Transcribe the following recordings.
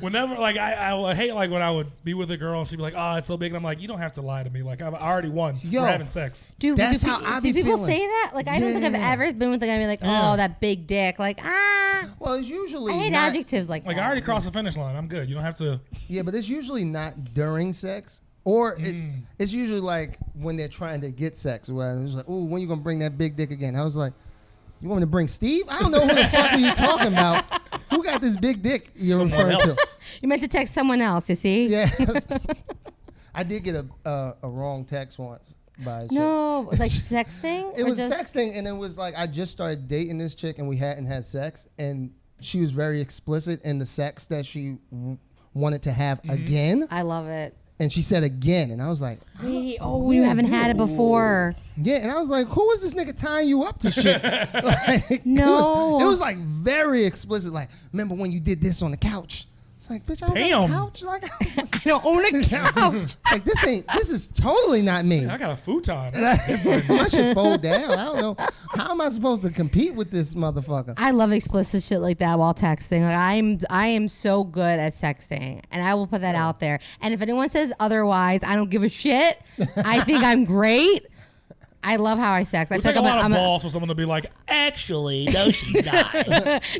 Whenever, like, I hate, like, when I would be with a girl and she'd be like, oh, it's so big. And I'm like, you don't have to lie to me. Like, I've already won. We're having sex. Dude, that's how I be feeling. Do people say that? Like, I don't think I've ever been with a guy and be like, oh, that big dick. Like, Well, it's usually I hate adjectives like that. Like, I already crossed the finish line. I'm good. You don't have to. Yeah, but it's usually not during sex. Or it's usually like when they're trying to get sex. Where it's like, oh, when you going to bring that big dick again? I was like, you want me to bring Steve? I don't know who the fuck are you talking about. Who got this big dick you're referring to? You meant to text someone else, you see? Yeah. I did get a wrong text once by a chick. No, like sexting? It was sexting, and it was like I just started dating this chick, and we hadn't had sex, and she was very explicit in the sex that she wanted to have again. I love it. And she said again, and I was like, oh, you haven't had it before. Yeah, and I was like, who was this nigga tying you up to shit? Like, no. It was like very explicit. Like, remember when you did this on the couch? It's like, bitch, I don't own a couch. Like, I don't own a couch. Like, this is totally not me. I got a futon. My shit fold down. I don't know. How am I supposed to compete with this motherfucker? I love explicit shit like that while texting. Like, I am so good at sexting, and I will put that out there. And if anyone says otherwise, I don't give a shit. I think I'm great. I love how I sex. I take a lot of balls for someone to be like, actually, no, she's not.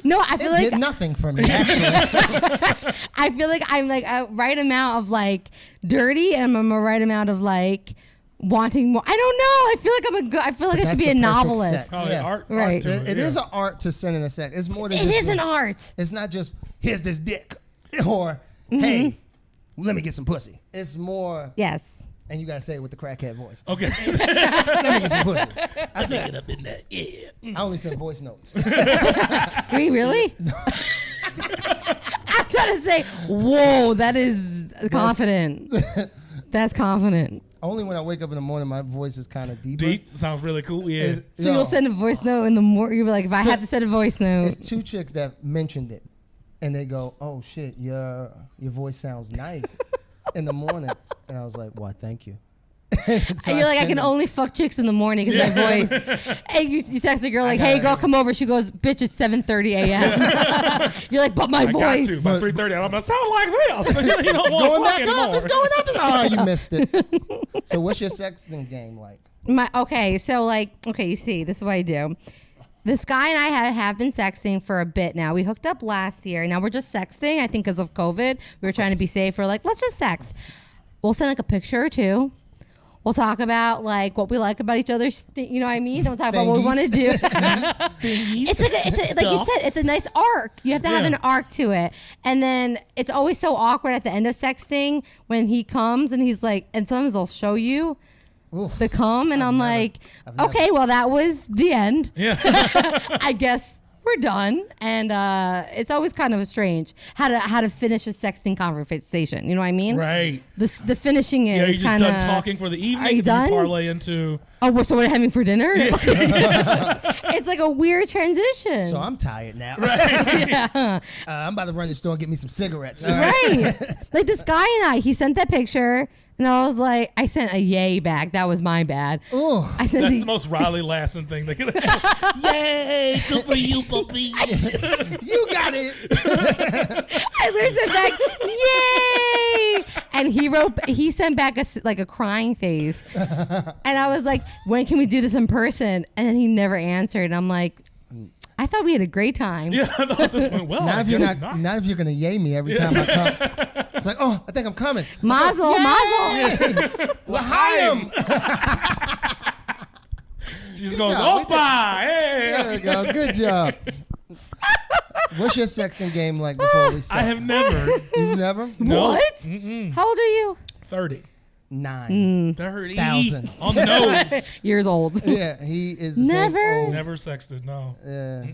No, I feel like did nothing for me. Actually, I feel like I'm like a right amount of like dirty, and I'm a right amount of like wanting more. I don't know. I feel like I'm a good. I feel like I should be a novelist. Probably art, right? It is an art to sending a sex. It's more than it is an art. It's not just here's this dick or hey, let me get some pussy. It's more And you gotta say it with the crackhead voice. Okay. Let me get some pussy. I said it up in that. Yeah. I only send voice notes. Wait, really? I'm trying to say, whoa, that is confident. That's confident. Only when I wake up in the morning, my voice is kind of deeper. Deep sounds really cool. Yeah. So you'll send a voice note in the morning. You'll be like, if I have to send a voice note. It's two chicks that mentioned it, and they go, "Oh shit, your voice sounds nice." In the morning, and I was like, "Why? Thank you." So and you're like, I can only fuck chicks in the morning because my voice. And you text a girl like, "Hey, girl, come over." She goes, "Bitch, it's 7:30 a.m." You're like, "But my voice." Got to. By 3:30, I'm gonna sound like this. You don't it's going back anymore. up. It's going up. Oh, you missed it. So, what's your sexting game like? You see, this is what I do. This guy and I have been sexting for a bit now. We hooked up last year. Now we're just sexting, I think, because of COVID. We were trying to be safe. We're like, let's just sext. We'll send like a picture or two. We'll talk about like what we like about each other. You know what I mean? Don't talk about what we want to do. It's like you said, it's a nice arc. You have to have an arc to it. And then it's always so awkward at the end of sexting when he comes and he's like, and sometimes they'll show you the cum, and I'm like, okay, well, that was the end. Yeah. I guess we're done. And it's always kind of strange how to finish a sexting conversation. You know what I mean? Right. The finishing is you're just kinda, done talking for the evening. Are you done? Parlay into. Oh, so we're having for dinner? It's like a weird transition. So I'm tired now. Right. I'm about to run to the store and get me some cigarettes. Right. Like this guy and he sent that picture. And I was like, I sent a yay back. That was my bad. Ooh. That's the most Riley Lassin thing they could have. Yay, good for you, puppy. You got it. I literally sent back, yay. And he sent back a crying face. And I was like, when can we do this in person? And then he never answered. And I'm like, I thought we had a great time. Yeah, I thought this went well. Not if you're gonna yay me every time I come. It's like, oh, I think I'm coming. Mazel. L'chaim. She just goes, Opa, hey. There we go. Good job. What's your sexting game like before we start? I have never. You've never? No. What? Mm-mm. How old are you? 30. 9,000 on the nose. Years old. Yeah, he is never. Never sexted. No.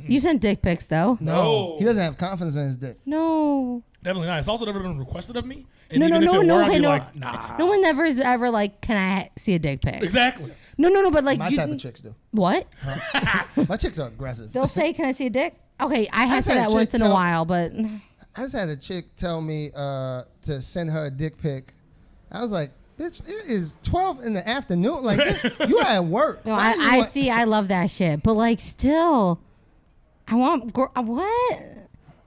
You sent dick pics though. No, he doesn't have confidence in his dick. No. Definitely not. It's also never been requested of me. And No, even if it were, I'd be no. like, nah. No one never is ever like, can I see a dick pic? Exactly. No, but like my type of chicks do. What? My chicks are aggressive. They'll say, "Can I see a dick?" Okay, I have said that once in a while, but I just had a chick tell me to send her a dick pic. I was like, bitch, it is 12 in the afternoon. Like, you are at work. No, I see. I love that shit. But, like, still, I want... what?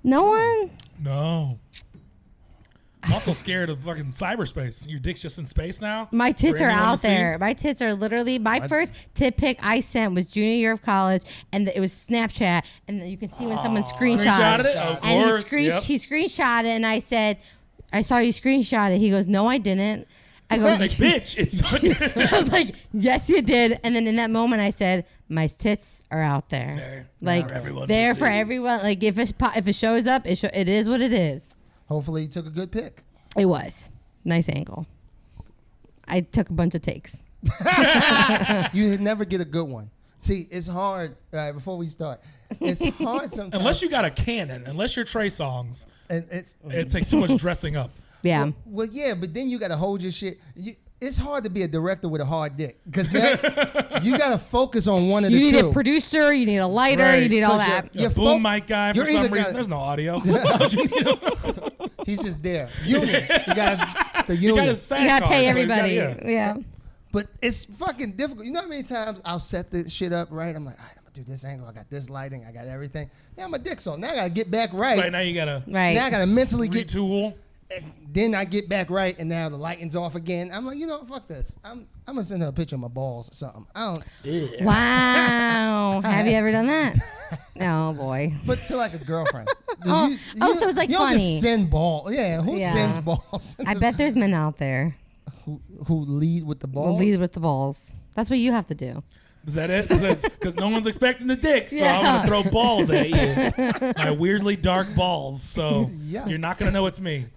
No one? No. also scared of fucking cyberspace. Your dick's just in space now. My tits for are anyone to out see? there. My tits are literally. My first tit pic I sent was junior year of college, and it was Snapchat, and you can see when someone Screenshotted it? Of and course. Yep. he screenshot it, and I said, "I saw you screenshot it." He goes, "No, I didn't." I go, Like, bitch, it's I was like, "Yes, you did." And then in that moment, I said, "My tits are out there, like for everyone to there for see. everyone. Like if it shows up, it is what it is." Hopefully, you took a good pick. It was nice angle. I took a bunch of takes. You never get a good one. See, it's hard. Before we start, it's hard sometimes. Unless you got a cannon, unless you're Trey Songz, And it takes too much dressing up. Yeah. Well, yeah, but then you got to hold your shit. It's hard to be a director with a hard dick because you got to focus on one of the two. You need a producer, you need a lighter, Right. you need all 'Cause that. you're A boom mic guy for you're some either reason. got- There's no audio. He's just there. Union. You got the You union. got a SAG You gotta card, pay so you everybody. gotta- Yeah. But it's fucking difficult. You know how many times I'll set this shit up right? I'm like, all right, I'm gonna do this angle. I got this lighting. I got everything. Now my dick's on. Now I gotta get back right. Right now you gotta Right. Now I gotta mentally get. retool. Then I get back right, and now the lighting's off again. I'm like, you know, fuck this. I'm gonna send her a picture of my balls or something. I don't. Wow. Have you ever done that? Oh boy. But to like a girlfriend. Oh, so it's like you don't funny. just send balls. Yeah, who Yeah. sends balls? I bet there's men out there who lead with the who balls. lead with the balls. That's what you have to do. Is that it? Because no one's expecting the dick, so I'm Yeah. gonna throw balls at you. My weirdly dark balls. So Yeah. you're not gonna know it's me.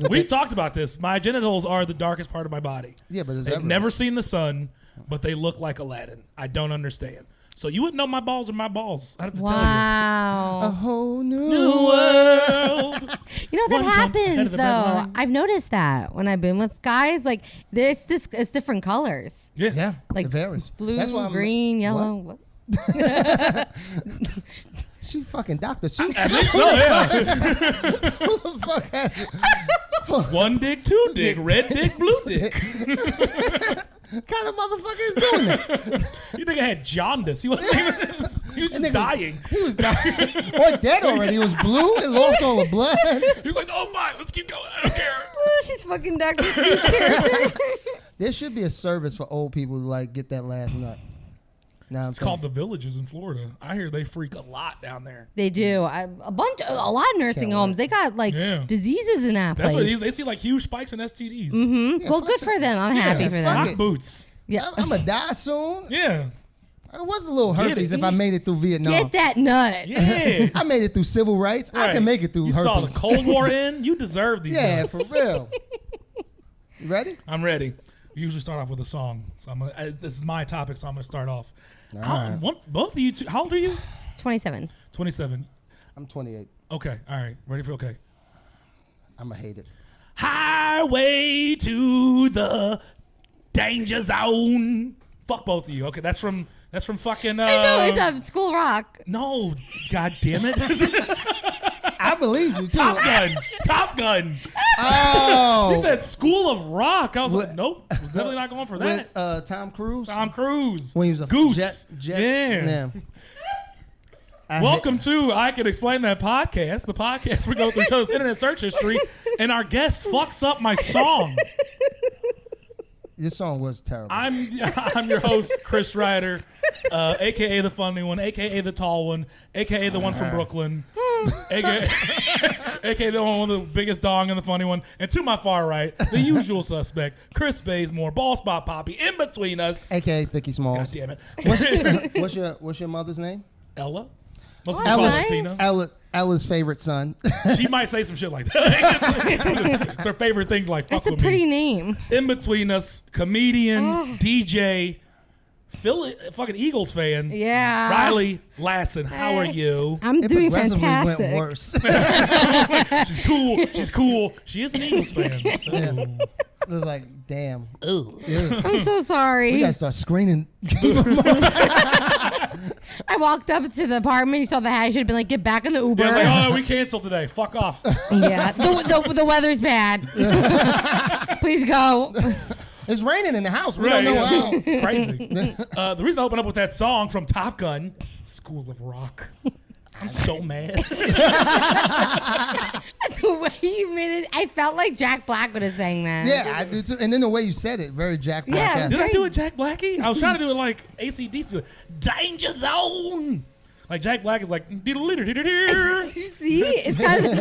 We've talked about this. My genitals are the darkest part of my body. Yeah, but is They've that never seen the sun, but they look like Aladdin. I don't understand. So you wouldn't know my balls are my balls. I have to a Wow. whole tell you. new New world. You know that One jump ahead happens of the though. bedline. I've noticed that when I've been with guys, like it's different colors. Yeah. Yeah, Like it varies. blue, That's why I'm green, what? yellow. What? She fucking Dr. Seuss. I think so, yeah. Who the fuck has it? One dick, two dick, red dick, blue dick. kind of motherfucker is doing it? You think I had jaundice? He wasn't even. He was just dying. He was dying. Or dead already. He was blue and lost all the blood. He was like, "Oh, fine, let's keep going. I don't care." Oh, she's fucking Dr. Seuss character. There should be a service for old people to like get that last nut. Now It's called the Villages in Florida. I hear they freak a lot down there. They do. A lot of nursing Can't homes. They got like Yeah. diseases in that That's place. what they see, like huge spikes in STDs. Mm-hmm. Well, good for them. I'm happy for fuck them. it. Rock boots. Yeah. I'm gonna die soon. Yeah. I was a little Get herpes it. if I made it through Vietnam. Get that nut. Yeah. I made it through civil rights. I Right. can make it through You herpes. saw the Cold War end. You deserve these. Yeah, nuts. for real. You ready? I'm ready. We usually start off with a song, so this is my topic, so I'm gonna start off. right. Both of you two. How old are you? 27. 27. I'm 28. Okay. All right. Ready for okay. I'm gonna hate it. Highway to the danger zone. Fuck both of you. Okay, that's from fucking. I know, it's School Rock. No, god damn it. I believe you too. Top Gun. Top Gun. Oh, She said School of Rock. I was like, nope. Was definitely not going for with that. Tom Cruise. Tom Cruise. When he was a Goose. jet. Yeah. I Welcome to I Can Explain That podcast. The podcast we go through each other's internet search history, and our guest fucks up my song. This song was terrible. I'm your host, Chris Reiter, aka the funny one, aka the tall one, aka the one from Brooklyn, aka the one with the biggest dong and the funny one, and to my far right, the usual suspect, Chris Bazemore, Ball Spot Poppy, in between us. AKA Thicky God Smalls. damn it, What's your mother's name? Ella. Most Oh, people call her nice. Tina. Ella's favorite son. She might say some shit like that. It's her favorite thing to like fuck That's a with pretty me. name. In between us, comedian, DJ, fucking Eagles fan. Yeah. Riley Lassin, how are you? I'm It doing progressively fantastic. went worse. She's cool. She's cool. She is an Eagles fan. So. It was like, damn. Ew. I'm so We sorry. gotta start screening. I walked up to the apartment. You saw the hat. You should have been like, get back in the Uber. Yeah, I was like, oh, we canceled today. Fuck off. Yeah. The weather's bad. Please go. It's raining in the house. We Right, don't know yeah. how. It's crazy. The reason I opened up with that song from Top Gun, School of Rock. I'm so mad. The way you made it, I felt like Jack Black would have sang that. Yeah, I do too. And then the way you said it, very Jack Black. Yeah, Did I do it Jack Blackie? I was trying to do it like AC/DC. Danger Zone. Like Jack Black is like. See, it's kind of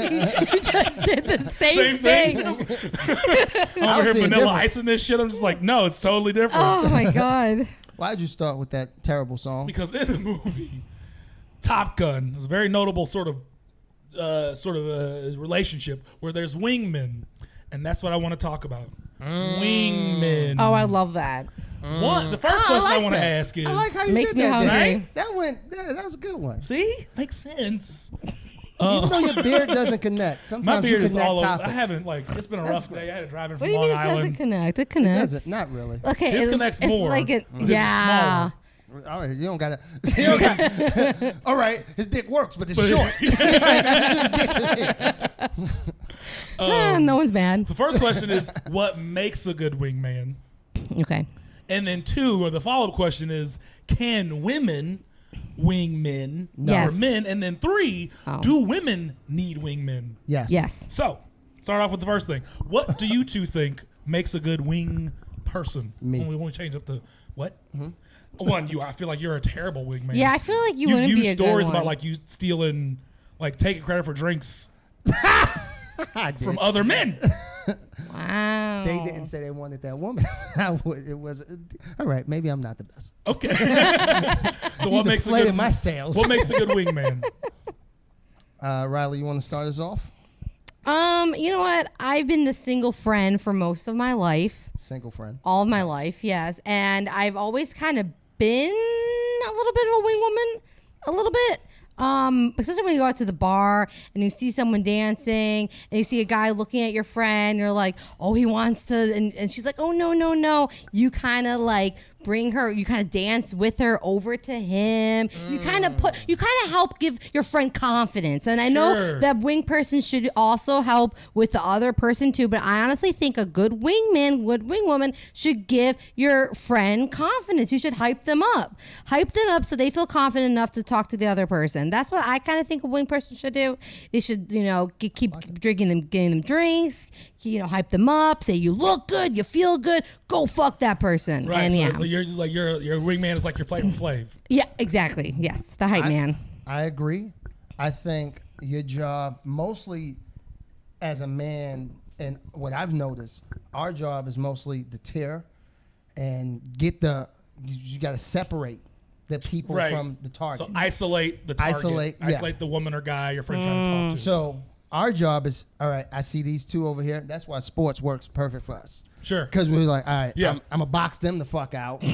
you just did the same thing. I'm over here see a Vanilla difference. Ice in this shit. I'm just like, no, it's totally different. Oh my god. Why'd you start with that terrible song? Because in the movie Top Gun is a very notable sort of relationship where there's wingmen, and that's what I want to talk about. Wingmen. Oh, I love that. One. The first question I want to that. ask is, I like how you Makes did me that. hungry. Right? That was a good one. see, makes sense. Even though your beard doesn't connect, My sometimes beard you is connect all over. topics. I haven't it's been a rough day. I had to drive in What from do you Long mean it doesn't Island. connect? It It connects. doesn't. Not really. Okay, His connects it's more. Like it, His is yeah. All right, you don't gotta. All right, his dick works, but it's short. That's his dick to me. No one's mad. The first question is, what makes a good wingman? Okay. And then two, or the follow-up question is, can women wing men Yes. for men? And then three, do women need wingmen? Yes. Yes. So, start off with the first thing. What do you two think makes a good wing person? Me. When we change up the what? One, I feel like you're a terrible wingman. Yeah, I feel like you You wouldn't use be a stories good about one. like you stealing, like taking credit for drinks I did. from other men. Wow. They didn't say they wanted that woman. It was all right. Maybe I'm not the best. Okay. So what makes a Deflated good my sales. what makes a good wingman? Riley, you want to start us off? You know what? I've been the single friend for most of my life. Single friend. All of my life, yes. And I've always kind of been a little bit of a wing woman. A little bit. Especially when you go out to the bar and you see someone dancing and you see a guy looking at your friend, you're like, oh, he wants to, and she's like, oh, no. You kind of like bring her, you kind of dance with her over to him. You kind of help give your friend confidence. And I know Sure. that wing person should also help with the other person too, but I honestly think a good wingman, good wing woman should give your friend confidence. You should hype them up so they feel confident enough to talk to the other person. That's what I kind of think a wing person should do. They should, keep drinking them, getting them drinks, hype them up, say you look good, you feel good, go fuck that person. Right. And So, yeah. so your wingman is like your Flavor Flav. Yeah, exactly. Yes. The hype man. I agree. I think your job, mostly as a man, and what I've noticed, our job is mostly to tear and get you got to separate the people Right. from the target. So isolate the target. Isolate, yeah. Isolate the woman or guy your friend's trying to talk to. So our job is, all right, I see these two over here. That's why sports works perfect for us. Sure. Because we're like, all right, Yeah. I'm going to box them the fuck out.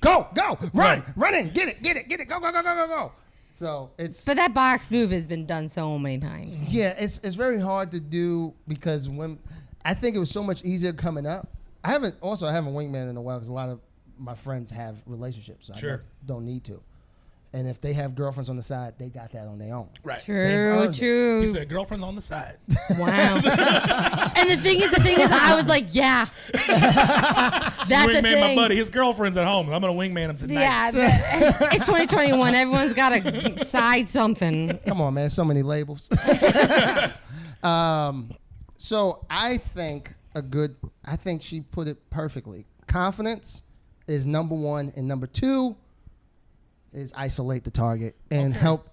Go, run in, get it, go. So it's, But that box move has been done so many times. yeah, it's very hard to do because when, I think it was so much easier coming up. I haven't a wingman in a while because a lot of my friends have relationships. So Sure. I don't need to. And if they have girlfriends on the side, they got that on their own. Right. True. He said girlfriend's on the side. Wow. And the thing is, I was like, yeah. That's the Wingman thing. my buddy. His girlfriend's at home. I'm gonna wingman him tonight. Yeah, it's 2021. Everyone's got to side something. Come on, man. So many labels. So I think she put it perfectly. Confidence is number one, and number two is isolate the target and help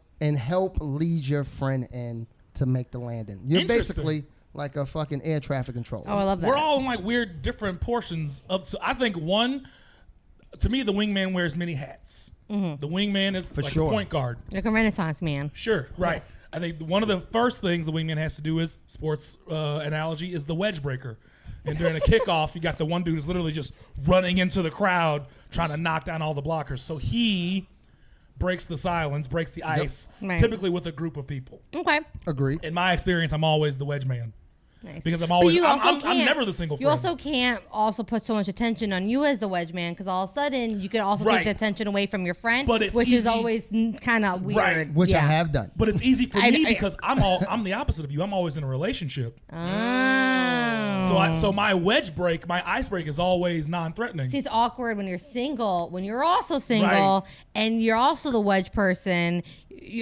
lead your friend in to make the landing. You're Interesting. basically like a fucking air traffic controller. Oh, I love that. We're all in like weird different portions of. So I think to me, the wingman wears many hats. The wingman is like sure. a point guard. Like a Renaissance man. Sure, right. Yes. I think one of the first things the wingman has to do is sports analogy is the wedge breaker. And during a kickoff, you got the one dude who's literally just running into the crowd trying to knock down all the blockers. So he breaks the silence, breaks the ice, Right. typically with a group of people. Okay. Agree. In my experience, I'm always the wedge man. Nice. Because I'm But always you also I'm can't- never the single You friend. also can't also put so much attention on you as the wedge man because all of a sudden you could also Right. take the attention away from your friend, But it's which is easy- always kind of weird. Right. Which I Yeah. have done. But it's easy for I- me I- because I'm the opposite of you. I'm always in a relationship. Oh. So my wedge break, my ice break is always non-threatening. See, it's awkward when you're single, when you're also single, Right. and you're also the wedge person.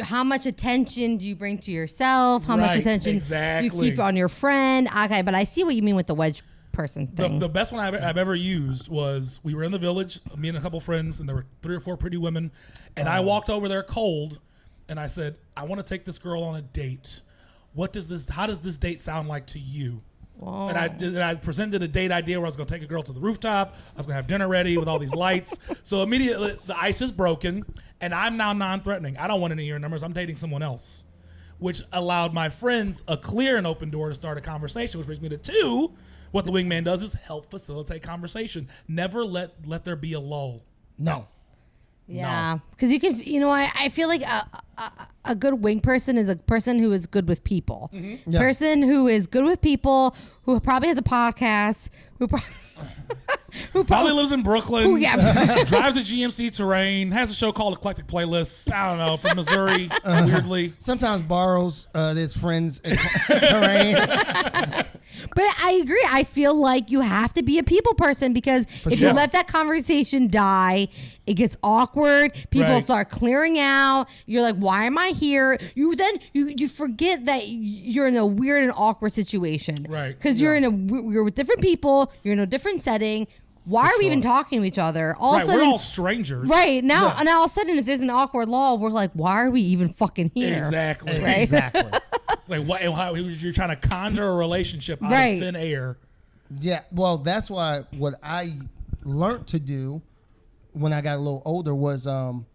How much attention do you bring to yourself? How much Right, attention do exactly. you keep on your friend? Okay, but I see what you mean with the wedge person thing. The best one I've ever used was we were in the village, me and a couple friends, and there were 3 or 4 pretty women, and I walked over there cold, and I said, I want to take this girl on a date. How does this date sound like to you? Whoa. And I presented a date idea where I was going to take a girl to the rooftop. I was going to have dinner ready with all these lights. So immediately the ice is broken, and I'm now non-threatening. I don't want any of your numbers. I'm dating someone else, which allowed my friends a clear and open door to start a conversation, which brings me to 2. What the wingman does is help facilitate conversation. Never let there be a lull. No. Yeah, because you can, I feel like a good wing person is a person who is good with people. Mm-hmm. Yeah. Person who is good with people, who probably has a podcast, who Probably lives in Brooklyn. Who, yeah. Drives a GMC Terrain. Has a show called Eclectic Playlists. I don't know, from Missouri, weirdly. Sometimes borrows his friends' terrain. But I agree. I feel like you have to be a people person because if sure. you let that conversation die, it gets awkward. People Right. start clearing out. You're like, why am I here? You forget that you're in a weird and awkward situation. Right. Because you're with different people. You're in a different setting. Why are we even talking to each other? All Right, of a sudden, we're all strangers. right now, and all of a sudden, if there's an awkward lull, we're like, why are we even fucking here? Exactly. Right. Exactly. Like, how you're trying to conjure a relationship out Right. of thin air. Yeah, well, that's why what I learned to do when I got a little older was I'll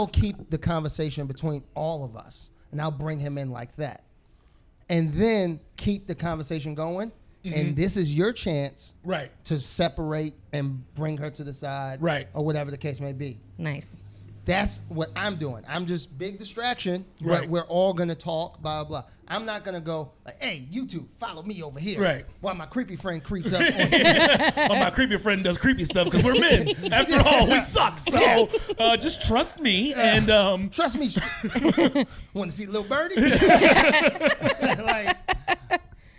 keep the conversation between all of us, and I'll bring him in like that, and then keep the conversation going. And this is your chance, Right. to separate and bring her to the side, Right. or whatever the case may be. Nice. That's what I'm doing. I'm just big distraction, Right. but we're all gonna talk, blah blah. I'm not gonna go like, hey, you two, follow me over here, Right. while my creepy friend creeps up on here. Well, my creepy friend does creepy stuff because we're men. After all, we suck. So just trust me and Trust me. Want to see little birdie? Like,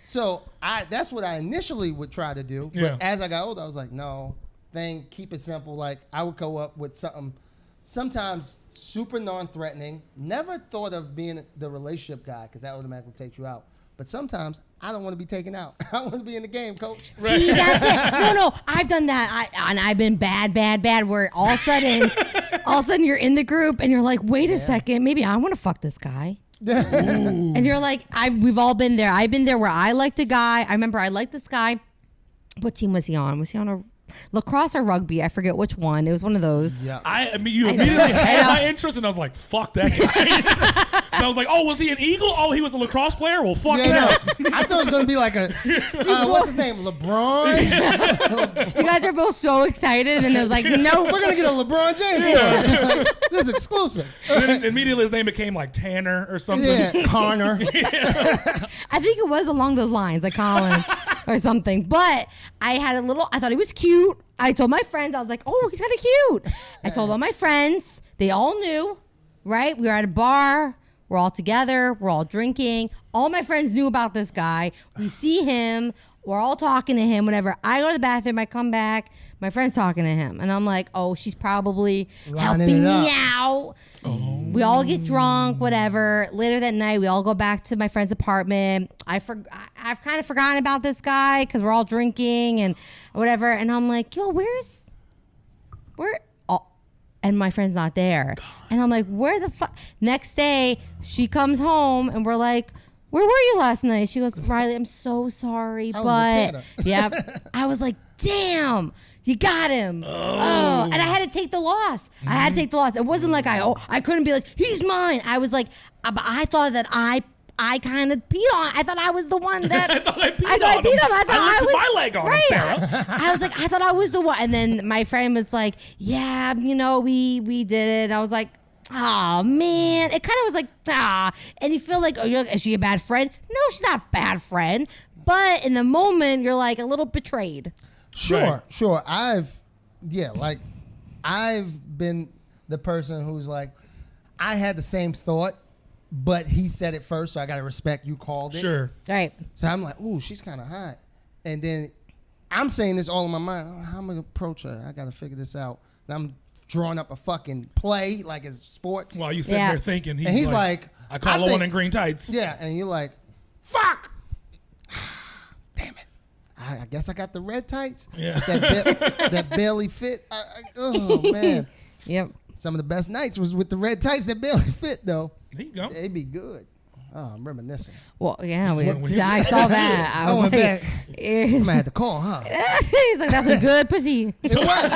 so that's what I initially would try to do. Yeah. But as I got older, I was like, no, keep it simple. Like, I would go up with something, sometimes super non-threatening. Never thought of being the relationship guy because that automatically takes you out. But sometimes I don't want to be taken out. I want to be in the game, coach. See, that's it. No, I've done that. And I've been bad. Where all of a sudden you're in the group and you're like, wait a second, maybe I want to fuck this guy. And you're like, we've all been there. I've been there where I liked a guy. I remember I liked this guy. What team was he on? Was he on a lacrosse or rugby? I forget which one. It was one of those. Yeah. I mean, you immediately had my interest, and I was like, fuck that guy. So I was like, oh, was he an Eagle? Oh, he was a lacrosse player? Well, fuck that. No. I thought it was going to be like what's his name? LeBron? You guys are both so excited, and it was like, no, We're going to get a LeBron James story. Like, this is exclusive. And then immediately his name became like Tanner or something. Yeah, Connor. I think it was along those lines, like Colin or something. But I thought he was cute. I told my friends, I was like, oh, he's kind of cute. I told all my friends. They all knew, right? We were at a bar. We're all together. We're all drinking. All my friends knew about this guy. We see him. We're all talking to him. Whenever I go to the bathroom, I come back. My friend's talking to him. And I'm like, oh, she's probably helping me out. Oh. We all get drunk, whatever. Later that night, we all go back to my friend's apartment. I've kind of forgotten about this guy because we're all drinking and whatever. And I'm like, yo, where? And my friend's not there. God. And I'm like, where the fuck? Next day, she comes home and we're like, where were you last night? She goes, Riley, I'm so sorry, but yep. I was like, damn, you got him. Oh. And I had to take the loss. It wasn't like I couldn't be like, he's mine. I was like, but I thought that I kind of peed on. I thought I was the one that I thought I peed on him. I lifted my leg on him, Sarah. I was like, I thought I was the one. And then my friend was like, yeah, we did it. And I was like, oh man. It kind of was like, and you feel like, is she a bad friend? No, she's not a bad friend. But in the moment, you're like a little betrayed. Sure. I've been the person who's like, I had the same thought but he said it first, so I gotta respect you called it. Sure. Right. So I'm like, ooh, she's kind of hot. And then I'm saying this all in my mind. Oh, how am I gonna approach her? I gotta figure this out. And I'm drawing up a fucking play like it's sports. While you sitting there thinking, he's like, I call a one in green tights. Yeah, and you're like, fuck. Damn it. I guess I got the red tights. Yeah. That barely fit. Oh man. Yep. Some of the best nights was with the red tights that barely fit though. There you go. They'd be good. Oh, I'm reminiscing. Well, yeah, I saw that. I was went like, back. I might have to call, huh? he's like, that's a good pussy. It was.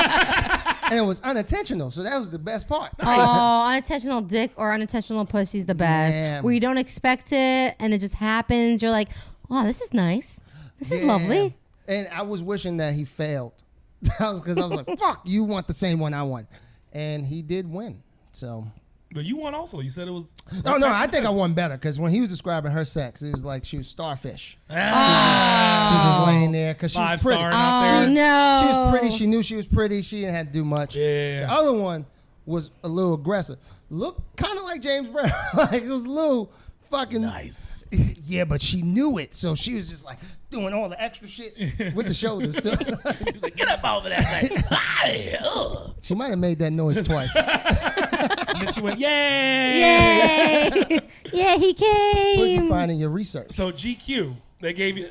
And it was unintentional, so that was the best part. Oh, unintentional dick or unintentional pussy's the best. Yeah. Where you don't expect it and it just happens. You're like, oh, this is nice. This is lovely. And I was wishing that he failed. Because I was like, fuck, you want the same one I want. And he did win. So. But you won also. You said it was. No, I think I won better because when he was describing her sex, it was like she was starfish. Oh. She was just laying there because she was pretty. Oh, no. She was pretty. She knew she was pretty. She didn't have to do much. Yeah. The other one was a little aggressive. Looked kind of like James Brown. Like it was a little fucking Nice. Yeah, but she knew it, so she was just like doing all the extra shit with the shoulders too. He was like, get up over that thing. She might have made that noise twice. And then she went, yay. Yay. Yeah, he came. What did you find in your research? So GQ, they gave you,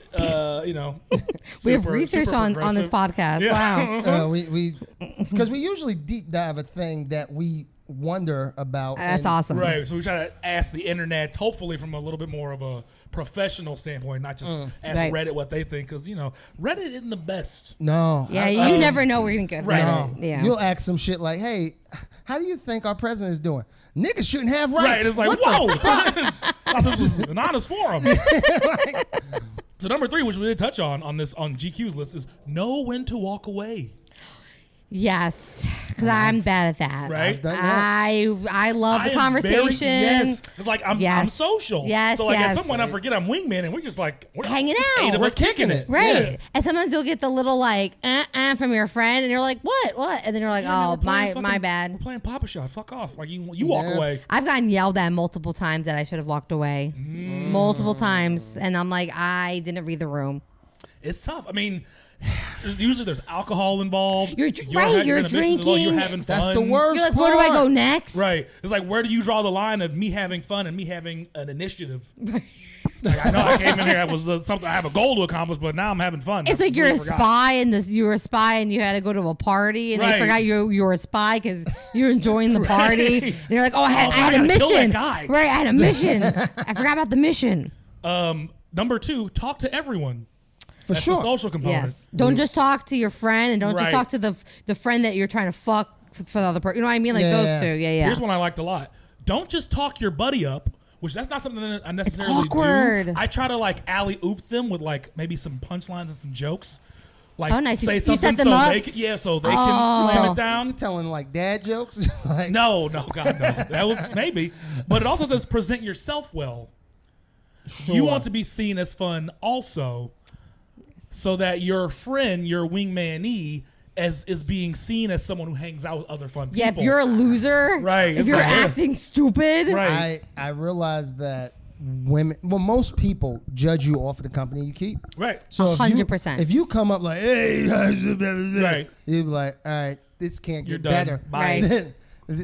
we have research on this podcast. Yeah. Wow. Because we usually deep dive a thing that we wonder about. That's awesome. Right. So we try to ask the internet, hopefully from a little bit more of a professional standpoint, not just ask Reddit what they think. Because, Reddit isn't the best. No. Yeah, you never know where you're going to go. Right. No. Yeah. You'll ask some shit like, hey, how do you think our president is doing? Niggas shouldn't have rights. Right. It's like, What whoa. the fuck? I thought this was an honest forum. So number 3, which we did touch on GQ's list, is know when to walk away. Yes, because I'm bad at that. Right. I've done that. I love the am conversation. Yes. It's like I'm social. Yes, So like yes. at some point I forget I'm wingman and we're just like we're Hanging just out. 8 of We're us kicking it. Right. Yeah. And sometimes you'll get the little like from your friend and you're like, what? And then you're like, Yeah, oh, man, we're my We're bad. playing Papa Shot. Fuck off. Like you walk Yeah. away. I've gotten yelled at multiple times that I should have walked away. Multiple times. And I'm like, I didn't read the room. It's tough. I mean, there's alcohol involved. You're in a mission, drinking. You're having fun. That's the worst You're like, part. where do I go next? Right. It's like, where do you draw the line of me having fun and me having an initiative? Like, I know I came in here. It was something I have a goal to accomplish, but now I'm having fun. It's I like you're a really forgot. spy and you were a spy and you had to go to a party and they Right. forgot you were a spy because you're enjoying the party. And you're like, oh, I had a gotta kill mission. that guy. Right, I had a mission. I forgot about the mission. Number 2, talk to everyone. That's sure. the social component. Yes. Don't just talk to your friend and don't Right. just talk to the friend that you're trying to fuck for the other person. You know what I mean? Like Yeah. those two. Yeah, yeah. Here's one I liked a lot. Don't just talk your buddy up, which that's not something that I necessarily awkward. do. I try to like alley-oop them with like maybe some punchlines and some jokes. Like Oh, nice. say You something set them so up? they can, so they can slam it down. You telling like dad jokes? Like, No, God, no. That would maybe. But it also says present yourself well. sure. You want to be seen as fun also, so that your friend, your wingmanee, is being seen as someone who hangs out with other fun people. Yeah, if you're a loser, Right, if it's you're like, acting stupid, right, I realized that most people judge you off of the company you keep. right. So if you- 100%. If you come up like, hey, Right. you'd be like, all right, this can't You're get done. better. Bye. Right.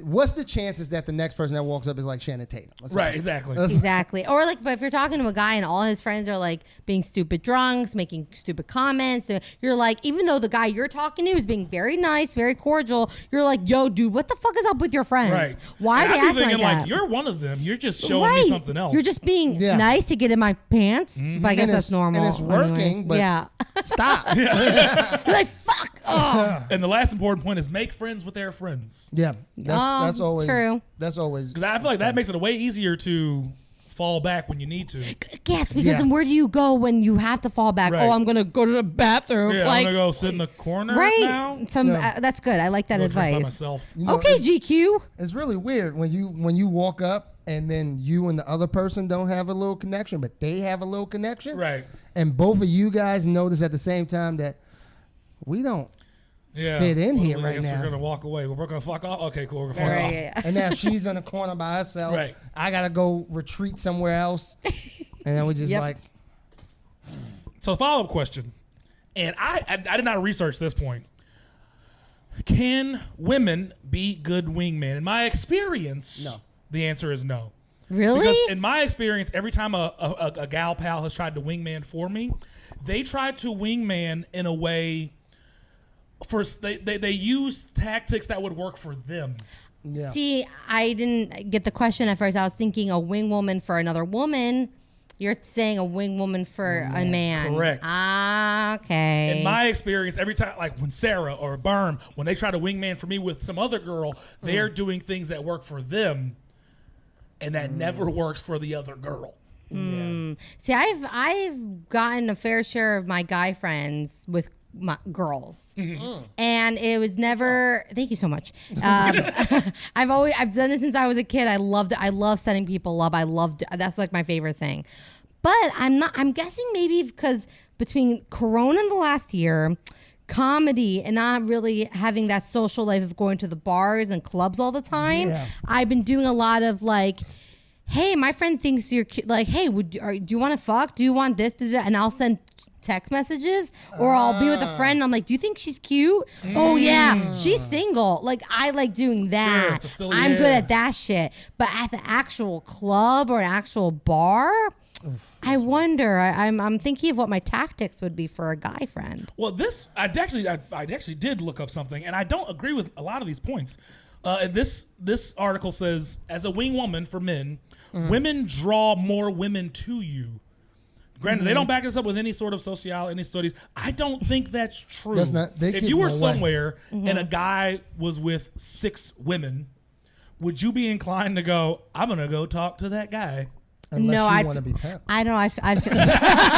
What's the chances that the next person that walks up is like Shannon Tatum? What's Right, up? exactly. Exactly. Or like, but if you're talking to a guy and all his friends are like being stupid drunks, making stupid comments, so you're like, even though the guy you're talking to is being very nice, very cordial, you're like, yo, dude, what the fuck is up with your friends? Right. Why And are they I'd be acting like thinking, that? you're one of them. You're just showing me something else. You're just being Yeah. nice to get in my pants, but I guess And that's it's- normal. And it's working, anyway. but yeah. stop. You're like, fuck. Oh. And the last important point is make friends with their friends. Yeah, that's always true. That's always Because I feel like that makes it way easier to fall back when you need to. Yes, because Yeah. then where do you go when you have to fall back? Right. Oh, I'm gonna go to the bathroom. Yeah, like, I'm gonna go sit in the corner right. now. That's good. I like that Go drink by advice. myself. You know, Okay, it's- GQ. It's really weird when you walk up and then you and the other person don't have a little connection, but they have a little connection. Right. And both of you guys notice at the same time that we don't fit in here I right guess now. we're gonna walk away. We're gonna fuck off. Okay, cool. We're gonna fuck off. Yeah. And now she's in the corner by herself. Right. I gotta go retreat somewhere else. And then we just like. So follow up question, and I did not research this point. Can women be good wingmen? In my experience, No. The answer is no. Really? Because in my experience, every time a gal pal has tried to wingman for me, they tried to wingman in a way. First, they use tactics that would work for them. Yeah. See, I didn't get the question at first. I was thinking a wing woman for another woman. You're saying a wing woman for a man. Correct. Ah, okay. In my experience, every time, like when Sarah or Berm, when they try to wingman for me with some other girl, they're doing things that work for them, and that never works for the other girl. See, I've gotten a fair share of my guy friends with my girls, and it was never. Thank you so much. I've done this since I was a kid. I love sending people love. That's like my favorite thing. But I'm guessing maybe because between Corona and the last year, comedy and not really having that social life of going to the bars and clubs all the time, I've been doing a lot of like, hey, my friend thinks you're cute. Like, hey, do you want to fuck? Do you want this? And I'll send text messages, or I'll be with a friend and I'm like, do you think she's cute? Oh yeah, she's single. Like, I like doing that. Sure, I'm good at that shit. But at the actual club or an actual bar, I wonder. I'm thinking of what my tactics would be for a guy friend. Well, I actually did look up something, and I don't agree with a lot of these points. This article says, as a wing woman for men, women draw more women to you. Granted, they don't back this up with any sort of any studies. I don't think that's true. That's not- they if keep you were them away. somewhere and a guy was with 6 women, would you be inclined to go, I'm going to go talk to that guy? Unless you want to be pimped. I don't know.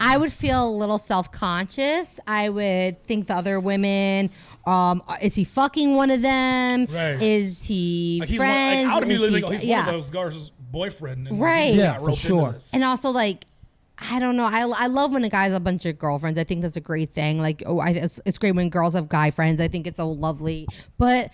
I would feel a little self-conscious. I would think the other women, is he fucking one of them? Right. Is he Like, friends? I would immediately think, he's yeah. one of those guys' boyfriend. And Right. he Yeah, got for roped into sure. this. And also, like, I don't know. I love when a guy has a bunch of girlfriends. I think that's a great thing. Like, it's great when girls have guy friends. I think it's so lovely. But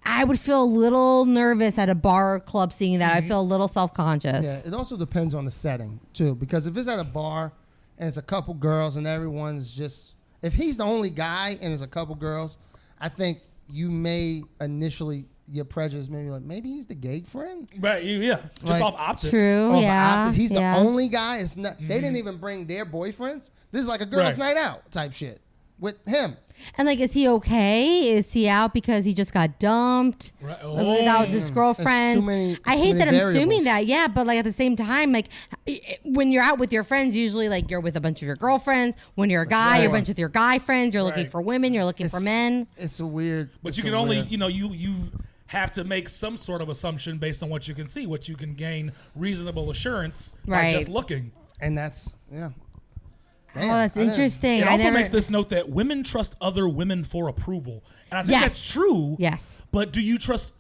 I would feel a little nervous at a bar or club seeing that. I feel a little self-conscious. Yeah, it also depends on the setting too, because if it's at a bar and it's a couple girls and everyone's just, if he's the only guy and there's a couple girls, I think you may initially, your prejudice maybe like, maybe he's the gay friend. Right, just Like, off optics. True. Or Yeah. he's yeah. the only guy. It's not. They didn't even bring their boyfriends. This is like a girls' Right. night out type shit with him. And like, is he okay? Is he out because he just got dumped? Right. Like, out with his girlfriends. I hate that I'm assuming that. Yeah, but like at the same time, like when you're out with your friends, usually like you're with a bunch of your girlfriends. When you're a guy, you're a bunch with your guy friends. You're looking Right. for women. You're looking for men. It's a weird. But it's you a can only, weird- you have to make some sort of assumption based on what you can see, what you can gain reasonable assurance by Right. just looking. and that's yeah. Oh, that's interesting. It I also never- makes this note that women trust other women for approval. And I think Yes. that's true. Yes. But do you trust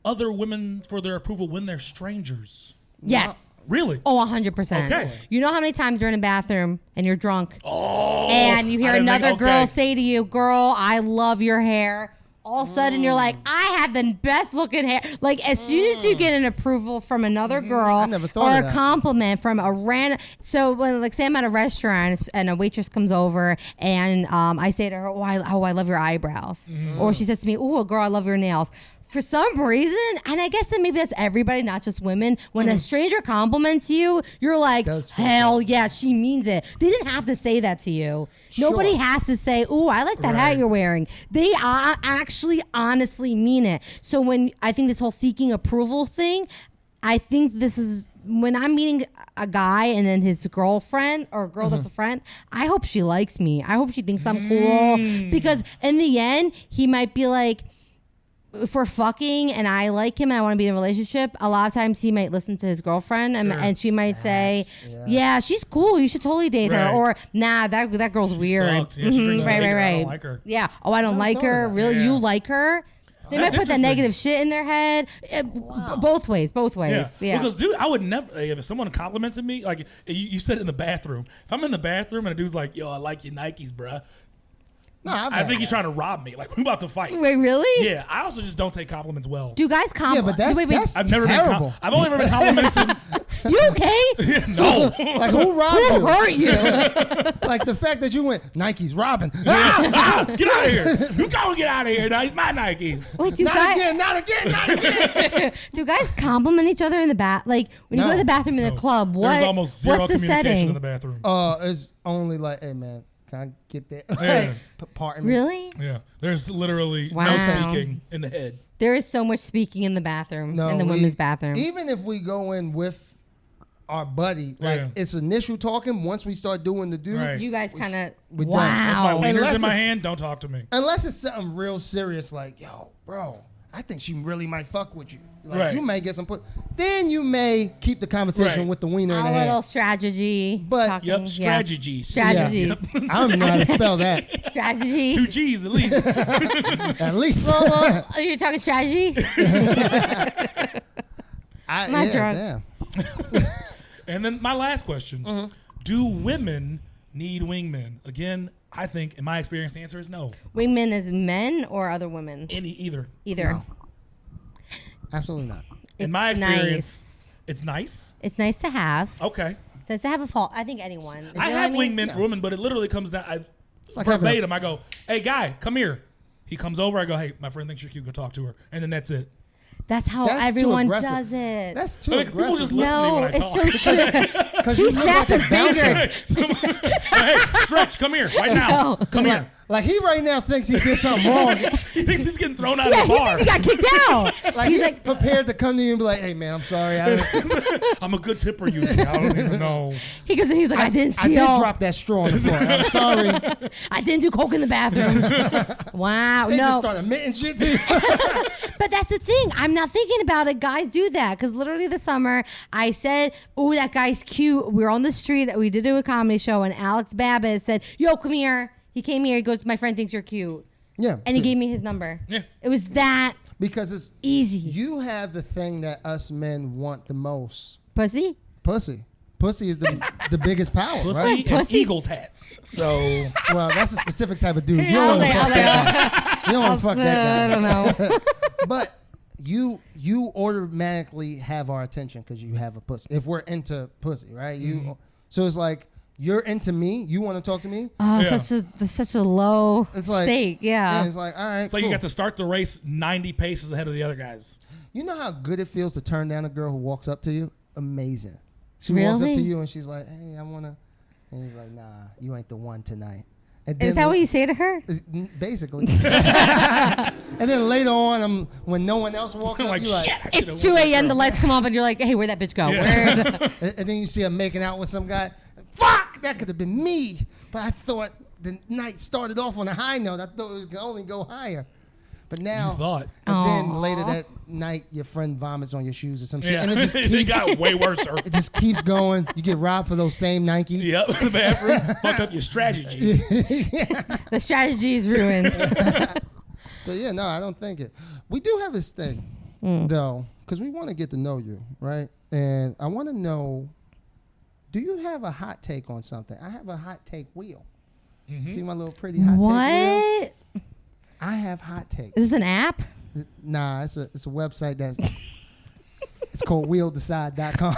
other women for their approval when they're strangers? Yes. Really? Oh, 100%. Okay. You know how many times you're in a bathroom and you're drunk and you hear I didn't another think- girl okay. say to you, girl, I love your hair. All of a sudden you're like, I have the best looking hair. Like as soon as you get an approval from another girl I never thought or of a that. compliment from a random. So when like say I'm at a restaurant and a waitress comes over and I say to her, I love your eyebrows. Or she says to me, oh, girl, I love your nails. For some reason, and I guess that maybe that's everybody, not just women, when a stranger compliments you, you're like, Does feel hell yeah, she means it. They didn't have to say that to you. Sure. Nobody has to say, ooh, I like that hat Right. you're wearing. They actually honestly mean it. So when I think this whole seeking approval thing, I think this is when I'm meeting a guy and then his girlfriend or a girl that's a friend, I hope she likes me. I hope she thinks I'm cool. Because in the end, he might be like, if we're fucking and I like him and I want to be in a relationship, a lot of times he might listen to his girlfriend and she might say, yeah, she's cool. You should totally date her. Right. Or nah, that girl's weird. sucks. Yeah, she drinks Right. Jaeger. I don't like her. Yeah. Oh, I don't like her. that. Really? Yeah. You like her? They That's might put that interesting. negative shit in their head. Both ways. Yeah. Because, dude, I would never, if someone complimented me, like you said in the bathroom, if I'm in the bathroom and a dude's like, yo, I like your Nikes, bruh. I think he's trying to rob me. Like, we're about to fight. Wait, really? Yeah, I also just don't take compliments well. Do guys compliment? Yeah, but that's I've never terrible. I've only ever been complimented. You okay? No. Like, who robbed Who you? hurt you? Like, the fact that you went, Nike's robbing. Get out of here. You go and get out of here. Now, he's my Nikes. Wait, do Not guys? again, not again, not again. Do guys compliment each other in the bath? Like when you go to the bathroom in the club, There's almost zero what's the communication setting? in the bathroom. It's only like, hey, man, can I get that? Yeah. Pardon me. Really? Yeah. There's literally Wow. no speaking in the head. There is so much speaking in the bathroom, in the women's bathroom. Even if we go in with our buddy, like it's initial talking. Once we start doing the do, Right. You guys kind of we done. Once my wow. wiener's Unless in my it's- hand, don't talk to me. unless it's something real serious, like, yo, bro, I think she really might fuck with you. Like, Right. you may get some put. Then you may keep the conversation Right. with the wiener in A the little hand. strategy. But- talking, Yep. yeah. Strategies. Strategies. I don't even know how to spell that. Strategy. 2 G's at least. At least. Well, are you talking strategy? I, Not yeah, drunk. damn. And then my last question. Mm-hmm. Do women need wingmen? Again, I think, in my experience, the answer is no. Wingmen as men or other women? Either. Either. No. Absolutely not. In my experience, nice. it's nice. It's nice to have. Okay. It's nice to have a fault. I think anyone. You I know have what I mean? wingmen for women, but it literally comes down. like having Verbatim, I go, hey, guy, come here. He comes over. I go, hey, my friend thinks you're cute. Go talk to her. And then that's it. That's how That's too everyone aggressive. does it. That's too Like, people aggressive. just listen to me no, when I it's talk. so true. Because He you look like snapped a a finger. bouncer. Hey, Stretch, come here right now. No. Come here. Like, he right now thinks he did something wrong. He thinks he's getting thrown out Yeah, of the he bar. thinks he got kicked out. Like, he's like prepared to come to you and be like, hey, man, I'm sorry. I'm a good tipper usually. I don't even know. He's like, I didn't I steal. did drop that straw on the floor. I'm sorry. I didn't do coke in the bathroom. Wow. They just No. start admitting shit to you. But that's the thing. I'm not thinking about it. Guys do that. Because literally this summer, I said, oh, that guy's cute. We were on the street. We did do a comedy show. And Alex Babbitt said, yo, come here. He came here. He goes, my friend thinks you're cute. Yeah. And he gave me his number. Yeah. It was that Because it's easy. you have the thing that us men want the most. Pussy? Pussy. Pussy is the biggest power, Pussy right? and Pussy. Eagles hats. So Well, that's a specific type of dude. You Yeah, don't want to okay, fuck okay. that guy. You don't want to fuck I that don't guy. know. But you automatically have our attention because you have a pussy. If we're into pussy, right? So it's like you're into me. You want to talk to me? Oh, Yeah. that's such a low It's like stake. Yeah. It's like all right. it's like cool. you got to start the race 90 paces ahead of the other guys. You know how good it feels to turn down a girl who walks up to you? Amazing. She walks up to Really? you and she's like, "Hey, I wanna," and he's like, "Nah, you ain't the one tonight." And Is then that what you say to her? Basically. And then later on, when no one else walks up, Like, you're like, shit. I It's should've 2 went with a.m. that The girl. lights come up and you're like, hey, where'd that bitch go? Yeah. Where'd- and then you see her making out with some guy. Fuck, that could have been me. But I thought the night started off on a high note. I thought it could only go higher. But now, You thought. and then Aw. later that night, your friend vomits on your shoes or some shit, Yeah. and it just It keeps. got way worse. Sir. It just keeps going. You get robbed for those same Nikes. Yep, the bathroom. Fuck up your strategy. the strategy is ruined. So yeah, no, I don't think it. We do have this thing though, because we want to get to know you, right? And I want to know, do you have a hot take on something? I have a hot take wheel. See my little pretty hot take wheel? What? I have hot takes. Is this an app? Nah, it's a website that's it's called wheeldecide.com.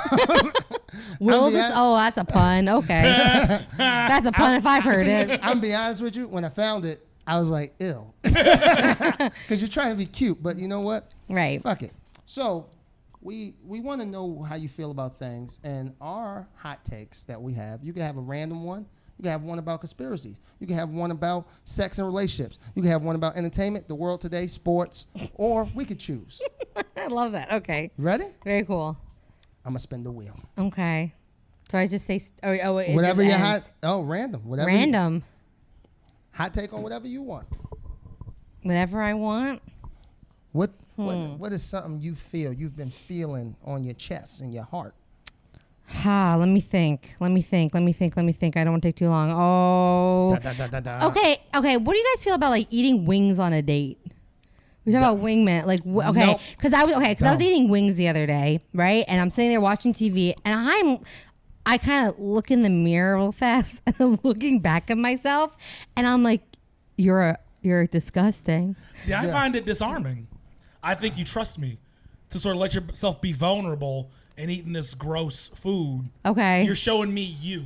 Will I'll be this? hon- Oh, that's a pun. Okay. That's a pun if I've heard it. I'm gonna be honest with you. When I found it, I was like, ew. Because you're trying to be cute, but you know what? Right. Fuck it. So we want to know how you feel about things, and our hot takes that we have. You can have a random one. You can have one about conspiracies. You can have one about sex and relationships. You can have one about entertainment, the world today, sports, or we could choose. I love that. Okay. Ready? Very cool. I'm gonna spin the wheel. Okay. So I just say, it Whatever just your hot. ends. Oh, random. Whatever. Random. Hot take on whatever you want. Whatever I want. What is something you feel you've been feeling on your chest and your heart? Let me think. I don't want to take too long. Oh. Okay. What do you guys feel about like eating wings on a date? We talk about wingman, like okay, Nope. because I was eating wings the other day, right? And I'm sitting there watching TV, and I kind of look in the mirror real fast, and I'm looking back at myself, and I'm like, You're disgusting. See, I find it disarming. I think you trust me to sort of let yourself be vulnerable and eating this gross food. Okay. You're showing me you.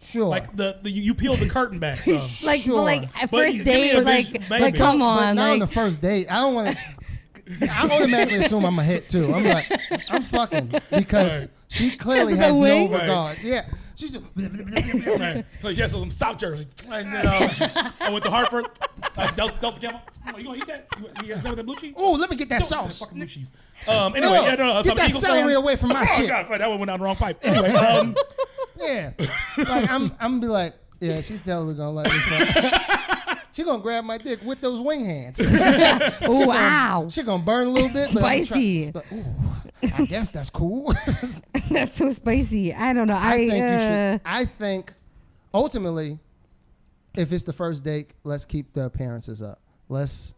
Sure. Like you peel the curtain back some. Like, Sure. like at But first give me date, a like, vision, like maybe. come But on, not on the like, first date. I don't want to. I automatically assume I'm a hit too. I'm like, I'm fucking because Right. she clearly Because of has the no wing? regard. Yeah, she's just, Right. So she has some South Jersey. And then I went to Hartford. Delta Gamma. You gonna eat that? You got that blue cheese? oh, let me get that That sauce. fucking blue cheese. Anyway, yeah, no. So Get that Eagles celery fan. away from my Oh shit. God, that one went down the wrong pipe. Anyway, Yeah, like I'm gonna be like, yeah, she's totally gonna let me fuck. She gonna grab my dick with those wing hands. oh, wow. She gonna burn a little bit, but I'm Spicy. but, ooh, I guess that's cool. That's so spicy. I don't know. I think you should. I think ultimately, if it's the first date, let's keep the appearances up. Let's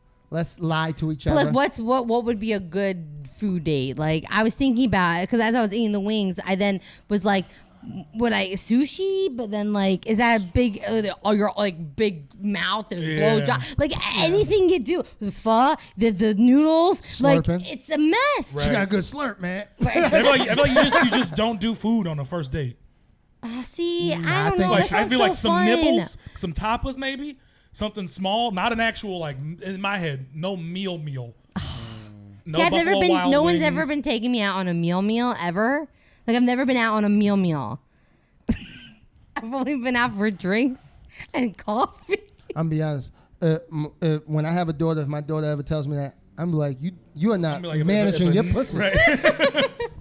lie to each other. Like, what would be a good food date? Like, I was thinking about it because as I was eating the wings, I then was like, would I sushi? But then like, is that a big? Your like big mouth and blowjob? Like anything you do, the pho, the noodles, Slurping. like it's a mess. She got a good slurp, man. I feel like you just don't do food on a first date. See, I I don't think know. like, That I sounds feel so like some fun. nibbles, some tapas maybe, something small, not an actual like in my head, no meal. No See, I've never Buffalo been. Wild No one's Wings. ever been taking me out on a meal ever. Like I've never been out on a meal. I've only been out for drinks and coffee. I'm be honest. When I have a daughter, if my daughter ever tells me that, I'm like, you are not Be like, managing if your pussy. Right.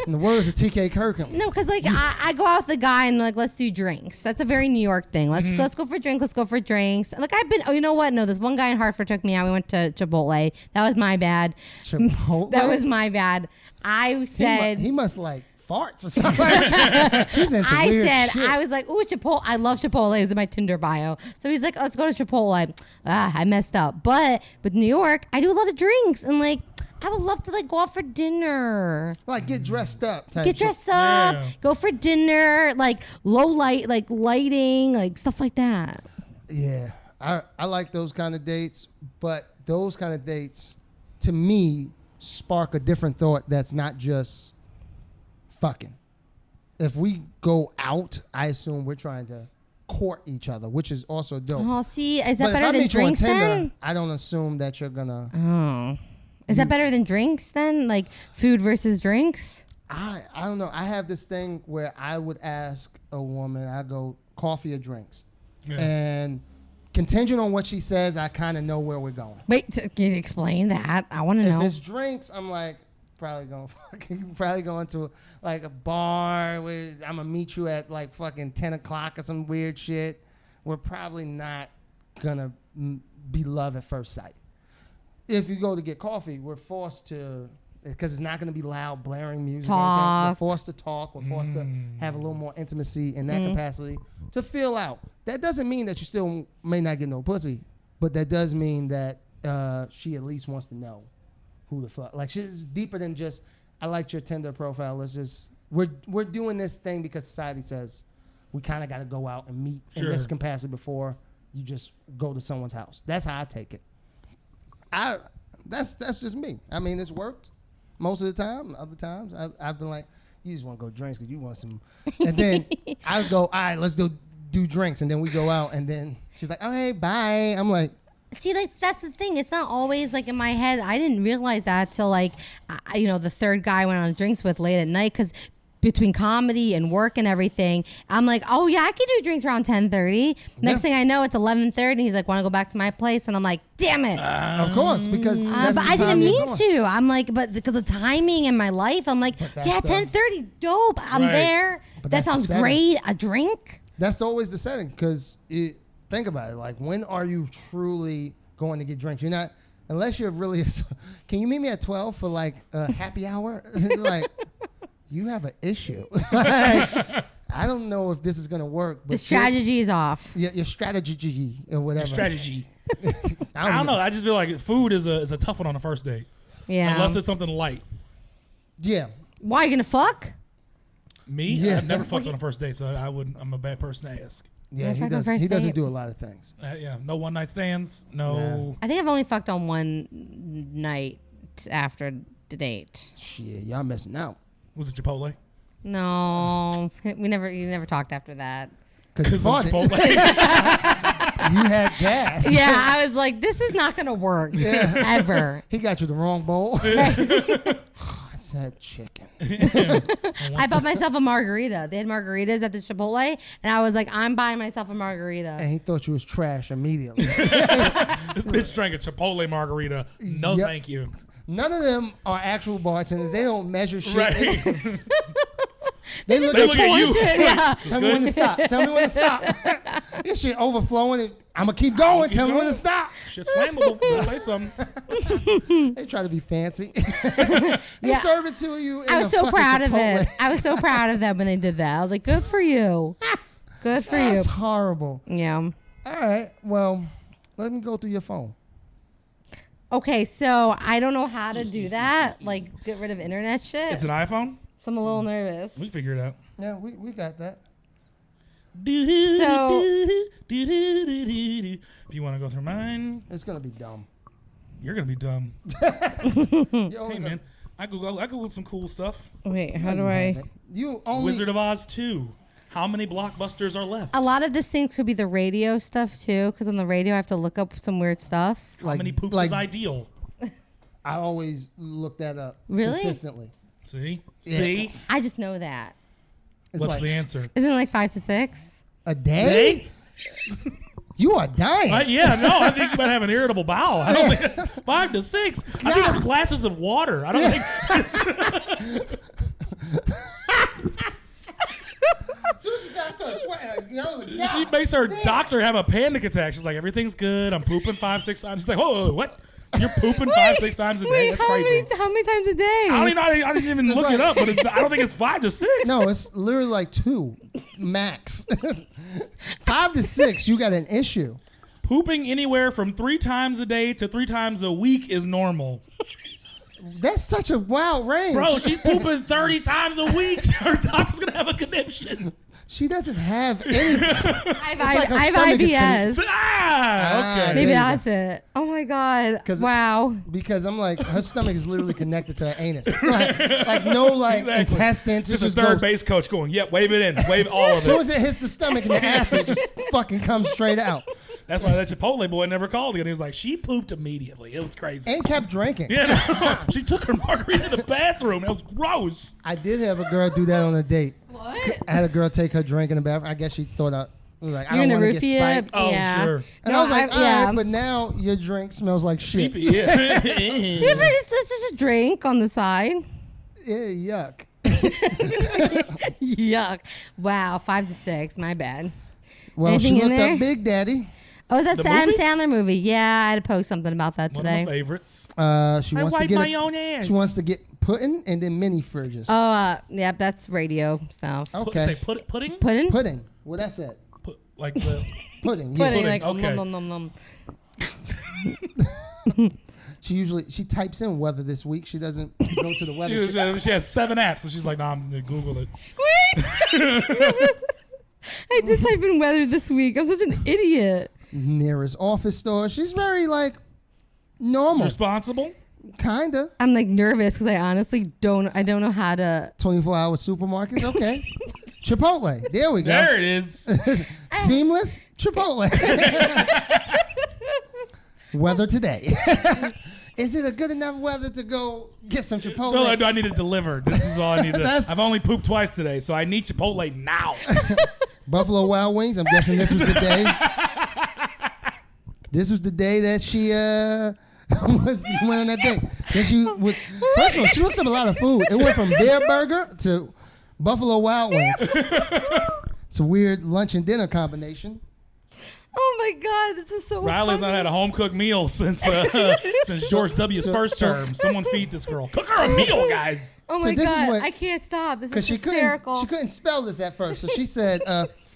In the words of TK Kirkham. No, because like I go out with the guy and like let's do drinks. That's a very New York thing. Let's go for drinks. Let's go for drinks. Like I've been. Oh, you know what? No, this one guy in Hartford took me out. We went to Chipotle. That was my bad. Chipotle? That was my bad. I said. He must like farts or something. He's into I weird said, shit. I was like, ooh, Chipotle. I love Chipotle. It was in my Tinder bio. So he's like, let's go to Chipotle. I messed up. But with New York, I do a lot of drinks. And like, I would love to like go out for dinner. Like get dressed up. Type Get shit. dressed up, Yeah. go for dinner, like low light, like lighting, like stuff like that. Yeah, I like those kind of dates, but those kind of dates, to me, spark a different thought that's not just fucking. If we go out, I assume we're trying to court each other, which is also dope. Oh, see, is that But if better I than meet you on drinks Tinder, then? I don't assume that you're gonna. Oh. Is that better than drinks then? Like food versus drinks? I don't know. I have this thing where I would ask a woman, I go coffee or drinks, and contingent on what she says, I kind of know where we're going. Wait, can you explain that? I want to know. If it's drinks, I'm like probably going to like a bar where I'm gonna meet you at like fucking 10 o'clock or some weird shit. We're probably not gonna be love at first sight. If you go to get coffee, we're forced to, because it's not going to be loud, blaring music. Talk. We're forced to talk. We're forced to have a little more intimacy in that capacity to feel out. That doesn't mean that you still may not get no pussy, but that does mean that she at least wants to know who the fuck. Like she's deeper than just, I liked your Tinder profile. Let's just, we're doing this thing because society says we kind of got to go out and meet in this capacity before you just go to someone's house. That's how I take it. That's just me. I mean, it's worked most of the time. Other times, I've been like, you just want to go drinks because you want some. And then I go, all right, let's go do drinks. And then we go out. And then she's like, oh, hey, bye. I'm like. See, like that's the thing. It's not always like in my head. I didn't realize that till like, the third guy I went on drinks with late at night because between comedy and work and everything, I'm like, oh yeah, I could do drinks around 10:30. Next thing I know, it's 11:30. He's like, want to go back to my place, and I'm like, damn it. Of course, because that's But the I didn't time you're mean going. to. I'm like, but because of timing in my life, I'm like, that's yeah, the- 10:30, dope. I'm Right. there. But That that's the sounds setting. great. A drink. That's always the setting because think about it. Like, when are you truly going to get drinks? You're not, unless you're really, can you meet me at 12 for like a happy hour? Like, you have an issue. Like, I don't know if this is going to work. But The strategy is off. your strategy or whatever. Strategy. I I don't know. I just feel like food is a tough one on the first date. Yeah. Unless it's something light. Yeah. Why are you gonna fuck? Me? Yeah. I've never fucked on a first date, so I'm a bad person to ask. Yeah, he fucked on does. first He doesn't date. do a lot of things. Yeah, no one night stands. No. I think I've only fucked on one night after the date. Shit, y'all missing out. Was it Chipotle? No, you never talked after that. Because of Chipotle. You had gas. Yeah, I was like, this is not gonna work ever. He got you the wrong bowl. I said chicken. I bought myself a margarita. They had margaritas at the Chipotle, and I was like, I'm buying myself a margarita. And he thought you was trash immediately. This bitch drank a Chipotle margarita. No, Yep. thank you. None of them are actual bartenders. They don't measure shit. Right. They look They at look you. at you. Yeah. Tell me when to stop. Tell me when to stop. This shit overflowing. I'm going to keep going. Keep Tell me when going. to stop. Shit's flammable. Better say something. They try to be fancy. They serve it to you. I was so proud of Chipotle. it. I was so proud of them when they did that. I was like, good for you. Good for That's you. horrible. Yeah. All right. Well, let me go through your phone. Okay, so I don't know how to do that. Like, get rid of internet shit. It's an iPhone? So I'm a little nervous. We figure it out. Yeah, we got that. So- If you want to go through mine, It's going to be dumb. you're going to be dumb. You only Hey, man. I Googled some cool stuff. Wait, how got- do I? You only. Wizard of Oz 2. How many blockbusters are left? A lot of these things could be the radio stuff too, because on the radio I have to look up some weird stuff. How many poops is ideal? I always look that up. Really? Consistently. See? Yeah. See? I just know that. It's What's like the answer? Isn't it like 5 to 6? a day? You are dying. Yeah, no, I think you might have an irritable bowel. I don't think it's 5 to 6. I think it's glasses of water. I don't think it's... As soon as I started sweating, I was like, She makes her doctor have a panic attack. She's like, everything's good. I'm pooping 5, 6 times. She's like, whoa, what? You're pooping 5, 6 times a day? Wait, That's how crazy. many times a day? I didn't even look like- it up, but I don't think it's 5 to 6. no, it's literally like 2 max. 5 to 6, you got an issue. Pooping anywhere from 3 times a day to 3 times a week is normal. That's such a wild range. Bro, she's pooping 30 times a week. Her doctor's going to have a conniption. She doesn't have anything. I like her have stomach is IBS. Okay. there Maybe you go. that's it. Oh my God. 'Cause- Wow. Because I'm like, her stomach is literally connected to her anus. Like no like Exactly. intestines. It Just a just third goes. base coach going, yep, wave it in. Wave all As of soon it. as it hits the stomach and the acid just fucking comes straight out. That's why that Chipotle boy never called again. He was like, she pooped immediately. It was crazy. And kept drinking. Yeah, no, she took her margarita to the bathroom. It was gross. I did have a girl do that on a date. What? I had a girl take her drink in the bathroom. I guess she thought I was like, I You're don't gonna want to roofie get it? spiked. Oh, Yeah. sure. And I was like, all yeah. right, but now your drink smells like shit. Creepy, yeah. It's just a drink on the side. Yeah, yuck. Yuck. Wow. 5 to 6. My bad. Well, Anything she in looked there? up Big Daddy. Oh, that's The the Adam movie? Sandler movie. Yeah, I had to post something about that One of my today. favorites. She I wants to wipe get my own ass. She wants to get pudding and then mini fridges. Yep, that's radio stuff. Okay. Say pudding? Pudding? Pudding. Well, that's it. Like the... Pudding. Yeah. Pudding, pudding, like okay. nom nom nom nom. She types in weather this week. She doesn't go to the weather. She has 7 apps, so she's like, nah, I'm going to Google it. Wait. I did type in weather this week. I'm such an idiot. Nearest office store. She's very like normal, Responsible? kinda. I'm like nervous because I honestly don't know how to. 24-hour supermarkets. Okay. Chipotle. There we go. There it is. Seamless Chipotle. Weather today. Is it a good enough weather to go get some Chipotle? So I need it delivered. This is all I need to... That's- I've only pooped twice today, so I need Chipotle now. Buffalo Wild Wings. I'm guessing this was the day. This was the day that she went on that date. Then she was first of all, she looks up a lot of food. It went from Bear Burger to Buffalo Wild Wings. It's a weird lunch and dinner combination. Oh my God, this is so. Riley's not funny. had a home cooked meal since George W.'s first term. Someone feed this girl. Cook her a meal, guys. Oh So my this is God, what- I can't stop. This is Because hysterical. she couldn't spell this at first. So she said,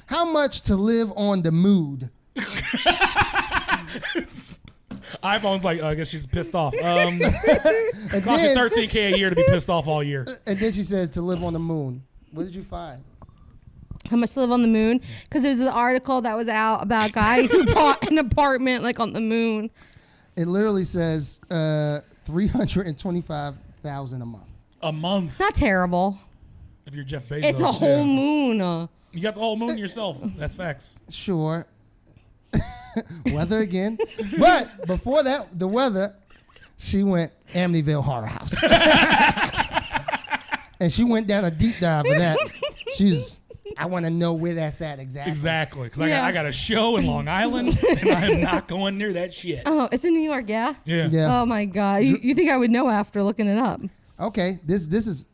how much to live on the mood? iPhone's like, I guess she's pissed off. And Cost you then, $13K a year to be pissed off all year. and then she says to live on the moon. What did you find? How much to live on the moon? Because there's an article that was out about a guy who bought an apartment like on the moon. It literally says $325,000 a month. A month. It's not terrible. If you're Jeff Bezos. It's a whole moon. You got the whole moon yourself. That's facts. Sure. Weather again. But before that, the weather, she went Amityville Horror House. And she went down a deep dive for that. I want to know where that's at exactly. Exactly. Because I got a show in Long Island, and I'm not going near that shit. Oh, it's in New York, yeah? Yeah. Oh, my God. You think I would know after looking it up. Okay, this is...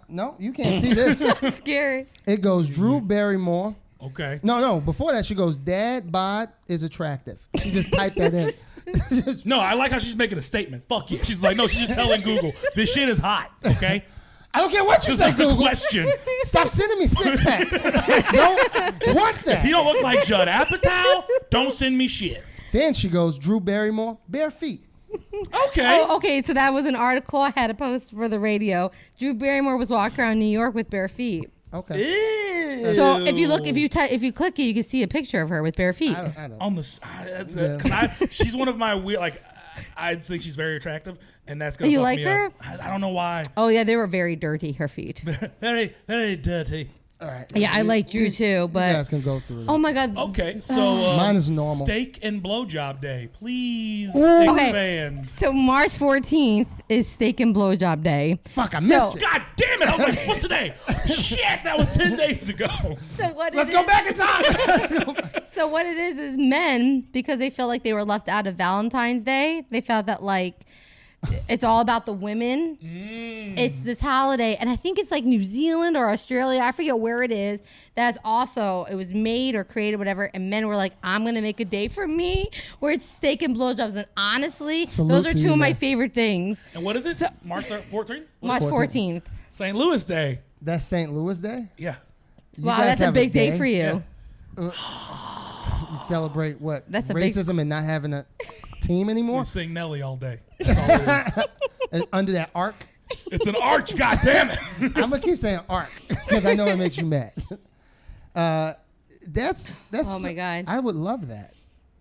no, you can't see this. Scary. It goes Drew Barrymore. Okay. No. Before that, she goes, Dad bod is attractive. She just typed that in. No, I like how she's making a statement. Fuck you. She's like, no, she's just telling Google, this shit is hot, okay? I don't care what you Just say, a Google. question. Stop sending me 6-packs. I don't want that. You don't look like Judd Apatow. Don't send me shit. Then she goes, Drew Barrymore, bare feet. Okay. Oh, okay. So that was an article I had to post for the radio. Drew Barrymore was walking around New York with bare feet. Okay. Ew. So if you click it, you can see a picture of her with bare feet. I don't. On the she's one of my weird, like, I think she's very attractive, and that's gonna. You fuck like me her? up. I don't know why. Oh yeah, they were very dirty. Her feet. Very, very dirty. All right. Yeah, I like Drew too, You but guys can go through it. oh my God. Okay, so Mine is normal. Steak and blowjob day. Please Okay. expand. So March 14th is Steak and Blowjob Day. Fuck, I missed it. God damn it! I was like, what's today? Shit, that was 10 days ago. So what? Let's go back in time. So what it is men, because they feel like they were left out of Valentine's Day, they felt that like it's all about the women. It's this holiday, and I think it's like New Zealand or Australia, I forget where it is, that's also, it was made or created, whatever, and men were like, I'm gonna make a day for me where it's steak and blowjobs. And honestly, Salute those are to two you, of my man. favorite things. And what is it? So- March 14th? March 14th. St. Louis Day. That's St. Louis Day? Yeah. You Wow, guys that's a have big day for you. Yeah. You celebrate what? That's a big- racism and not having a team anymore? We sing Nelly all day. That's all it is. And under that arc? It's an arch, goddammit. I'm going to keep saying arc because I know it makes you mad. That's Oh my God. I would love that.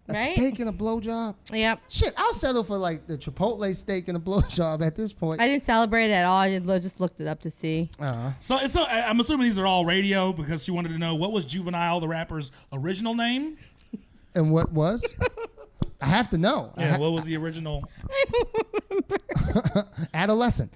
A Right? steak and a blowjob. Yep. Shit, I'll settle for like the Chipotle steak and a blowjob at this point. I didn't celebrate it at all. I just looked it up to see. So I'm assuming these are all radio because she wanted to know what was Juvenile, the rapper's original name. And what was? I have to know. Yeah, what was the original? Adolescent.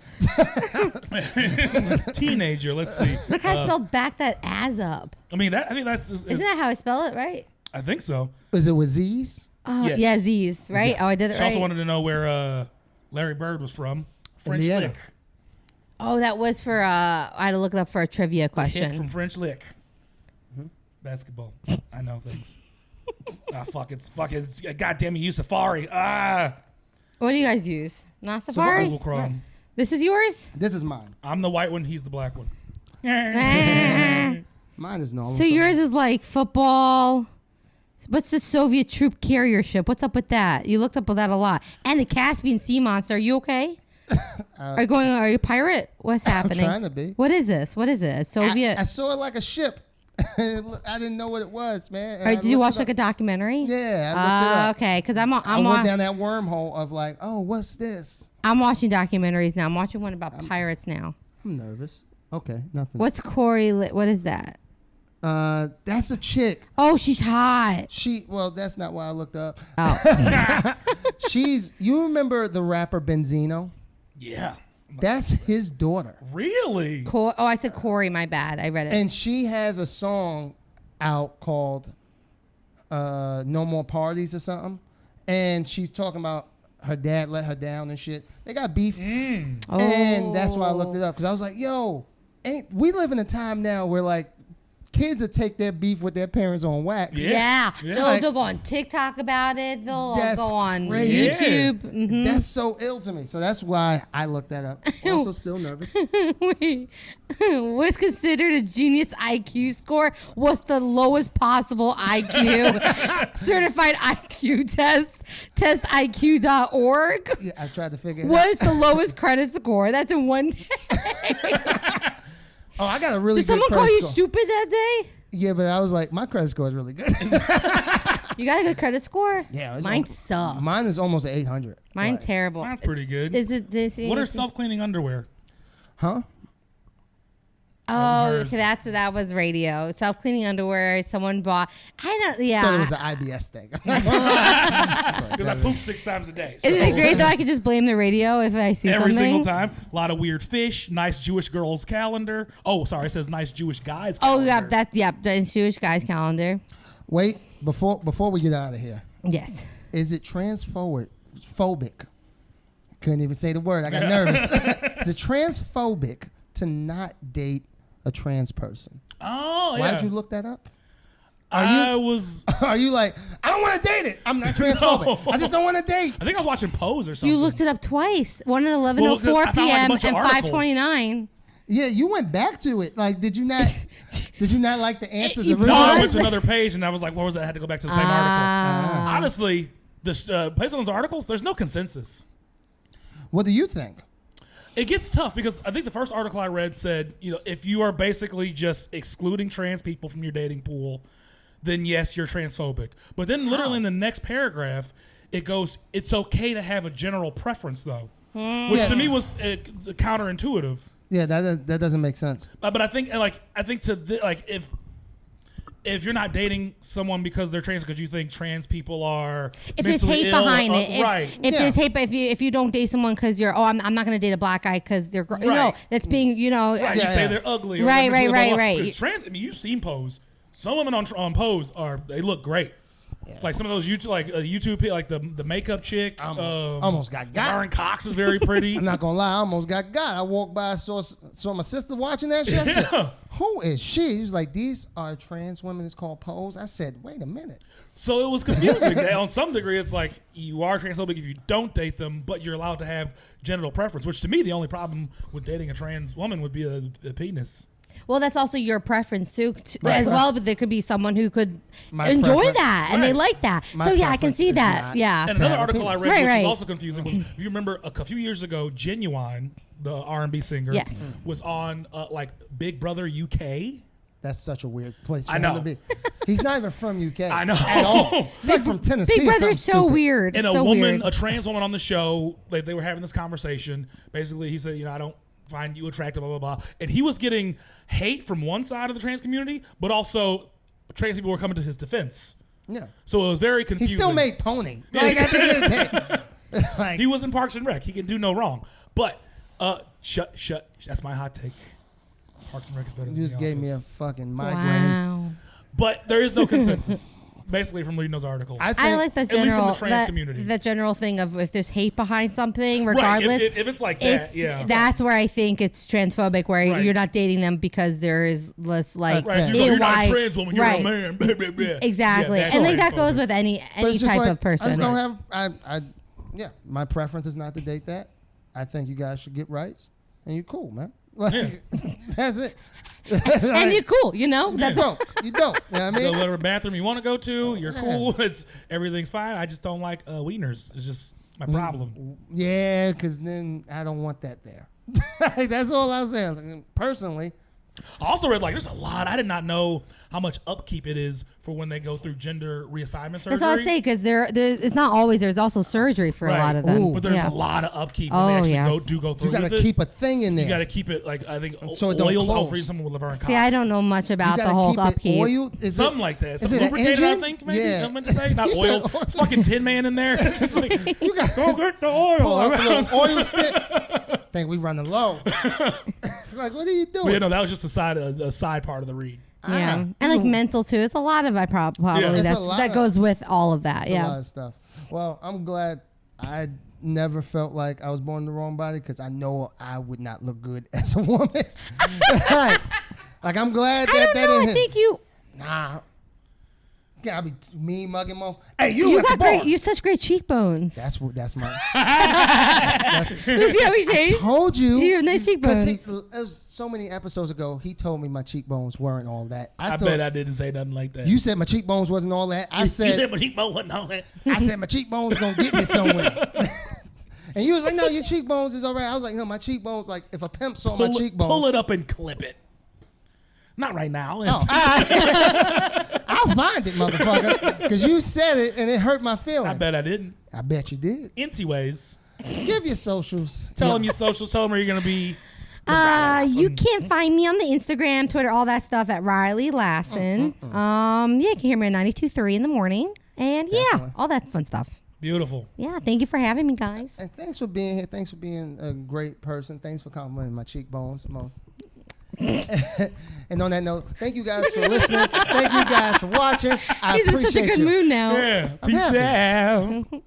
Teenager. Let's see. Look how I spelled back that as up. I think that's. Isn't that how I spell it, right? I think so. Is it with Z's? Yes. Yeah, Z's, right? Oh, I did it She right. also wanted to know where Larry Bird was from. French Indiana. Lick. Oh, that was for, I had to look it up for a trivia Hick question. from French Lick. Basketball. I know things. It's goddamn you, Safari. What do you guys use? Not Safari? Google Chrome. This is yours? This is mine. I'm the white one. He's the black one. Mine is normal. So yours is like football. What's the Soviet troop carrier ship? What's up with that? You looked up with that a lot. And the Caspian Sea Monster. Are you okay? Are you a pirate? What's happening? trying to be. What is this? What is it? A Soviet? I saw it like a ship. I didn't know what it was, man. Did you watch like a documentary? Yeah, I looked it up. Okay, because I went down that wormhole of like, oh, what's this? I'm watching documentaries now. I'm watching one about pirates now. I'm nervous. Okay, nothing. What's Corey? What is that? That's a chick. Oh, she's hot. Well, that's not why I looked up. Oh, You remember the rapper Benzino? Yeah. That's his daughter. Really? I said Corey. My bad. I read it. And she has a song out called No More Parties or something. And she's talking about her dad let her down and shit. They got beef. And that's why I looked it up. Because I was like, yo, we live in a time now where like kids will take their beef with their parents on wax. Yeah. Yeah. They'll go on TikTok about it. They'll That's go on crazy. YouTube. Mhm. That's so ill to me. So that's why I looked that up. Also still nervous. Wait. What's considered a genius IQ score? What's the lowest possible IQ? Certified IQ test. TestIQ.org. Yeah, I tried to figure it What out. is the lowest credit score? That's in one day. Oh, I got a really Did good someone call credit you score. stupid that day? Yeah, but I was like, my credit score is really good. You got a good credit score? Yeah, it's Mine sucks. Mine is almost an 800. Mine's But- terrible. That's pretty good. Is it this? What are self-cleaning underwear? Huh? Oh, hers? that was radio. Self cleaning underwear. Someone bought. I don't. I Yeah. thought it was an IBS thing. Because I poop 6 times a day. So Isn't it great though? I could just blame the radio if I see every something. single time. A lot of weird fish. Nice Jewish girls calendar. Oh, sorry. It says nice Jewish guys Oh calendar. yeah, that's Jewish guys calendar. Wait, before we get out of here, Yes. is it transphobic? Couldn't even say the word. I got nervous. Is it transphobic to not date a trans person? Oh, yeah. Why'd you look that up? I was. Are you like, I don't want to date it. I'm not transphobic. No. I just don't want to date. I think I was watching Pose or something. You looked it up twice. One at 11:04 Well, I found, like, a p.m. bunch of and articles. 5:29. Yeah, you went back to it. Like, did you not like the answers You originally? No, I paused. went to another page and I was like, what was that? I had to go back to the same article. Honestly, this based on those articles, there's no consensus. What do you think? It gets tough because I think the first article I read said, if you are basically just excluding trans people from your dating pool, then yes, you're transphobic. But then literally in the next paragraph, it goes, it's okay to have a general preference though, which to me was counterintuitive. Yeah, that doesn't make sense. But I think if you're not dating someone because they're trans because you think trans people are If there's mentally hate ill, behind it, right? If there's hate, if you don't date someone because you're, I'm not going to date a black guy because they're, Right. that's being, Right, you Yeah, say yeah. they're ugly. Or Right, they're right, blah, blah, right, blah. right. 'Cause trans, you've seen Pose. Some women on Pose they look great. Like some of those YouTube, like the makeup chick. Almost got Lauren Cox is very pretty. I'm not gonna lie, I almost got. I walked by, saw my sister watching that shit. I said, "Who is she?" He was like, "These are trans women. It's called Pose." I said, "Wait a minute." So it was confusing. On some degree, it's like you are transphobic if you don't date them, but you're allowed to have genital preference. Which to me, the only problem with dating a trans woman would be a penis. Well, that's also your preference too, Right. as well. But there could be someone who could My enjoy preference. that and they Right. like that. My So yeah, I can preference see is that. not- Yeah. And to another have a article I penis. read, Right, which right. was also confusing, was if you remember a few years ago, Genuine, the R&B singer, Yes. was on Big Brother UK. That's such a weird place for I him know. to be. He's not even from UK. I know. At all. He's like from Tennessee. Big or Brother's something so stupid. weird. And a so woman, weird. a trans woman on the show, they were having this conversation. Basically, he said, I don't find you attractive, blah, blah, blah. And he was getting hate from one side of the trans community, but also trans people were coming to his defense. Yeah. So it was very He confusing. still made Pony. Like, at the end of the day. Like, He was in Parks and Rec. He can do no wrong. But, shut. That's my hot take. Parks and Rec is better than you just The gave me a Office. fucking migraine. Wow. But there is no consensus, basically, from reading those articles. I like the At least from general the trans community. the general thing of if there's hate behind something, Right, regardless. if it's like that, yeah. That's where I think it's transphobic, where Right. you're not dating them because there is less like Right, Yeah. you're not why- a trans woman, you're right. a man. Blah, blah, blah. Exactly, Yeah, that's and like that transphobic. goes with any But it's just type like, of person. I just don't have. Yeah. My preference is not to date that. I think you guys should get rights, and you're cool, man. Like, that's it. And you're cool, That's You don't. You know what I Go mean? whatever bathroom you want to go to. You're Yeah. cool. Everything's fine. I just don't like wieners. It's just my problem. Yeah, because then I don't want that there. That's all I was saying. Like, personally, I also read there's a lot. I did not know how much upkeep it is for when they go through gender reassignment surgery. That's what I say because it's not always. There's also surgery for Right. a lot of them. Ooh. But there's Yeah. a lot of upkeep when Oh, they actually yes. go through you got with to it. keep a thing in there. You got to keep it I think So it don't oiled. I was close. reading something with Laverne Cox. See, I don't know much You about the gotta whole keep it upkeep. oiled? Is Something it, like that. is Something it an lubricated, I engine? think. Maybe Yeah. I meant to say. Not You oil. said- It's fucking Tin Man in there. It's just like, You got go get the pull out the oil. little oil stick. Think we running low. Like, what are you doing? But that was just a side part of the read. Yeah, and like mental too. It's a lot of probably Yeah. It's a lot that of- goes with all of that. It's a lot Yeah, of stuff. Well, I'm glad I never felt like I was born in the wrong body because I know I would not look good as a woman. like I'm glad that I don't that know. I didn't. think you Nah. Gotta be me mugging mouth. Hey, you at got the bar. great. You have such great cheekbones. That's my. See how we changed? Told you. You have nice Because cheekbones. it was so many episodes ago, he told me my cheekbones weren't all that. I thought- bet I didn't say nothing like that. You said my cheekbones wasn't all that. I You said my cheekbone wasn't all that. my cheekbones gonna get me somewhere. And you was like, no, your cheekbones is all right. I was like, no, my cheekbones, like if a pimp saw my cheekbones. Pull it up and clip it. Not right now. I'll find it, motherfucker. Because you said it and it hurt my feelings. I bet I didn't. I bet you did. Anyways, Give your socials. tell them your socials. Tell them where you're gonna be. You can find me on the Instagram, Twitter, all that stuff at Riley Lassin. Yeah, you can hear me at 92.3 in the morning. And Definitely. all that fun stuff. Beautiful. Yeah, thank you for having me, guys. And thanks for being here. Thanks for being a great person. Thanks for complimenting my cheekbones. And on that note, thank you guys for listening. Thank you guys for watching. I He's in appreciate such a good you. mood now. Yeah. I'm Peace happy. out.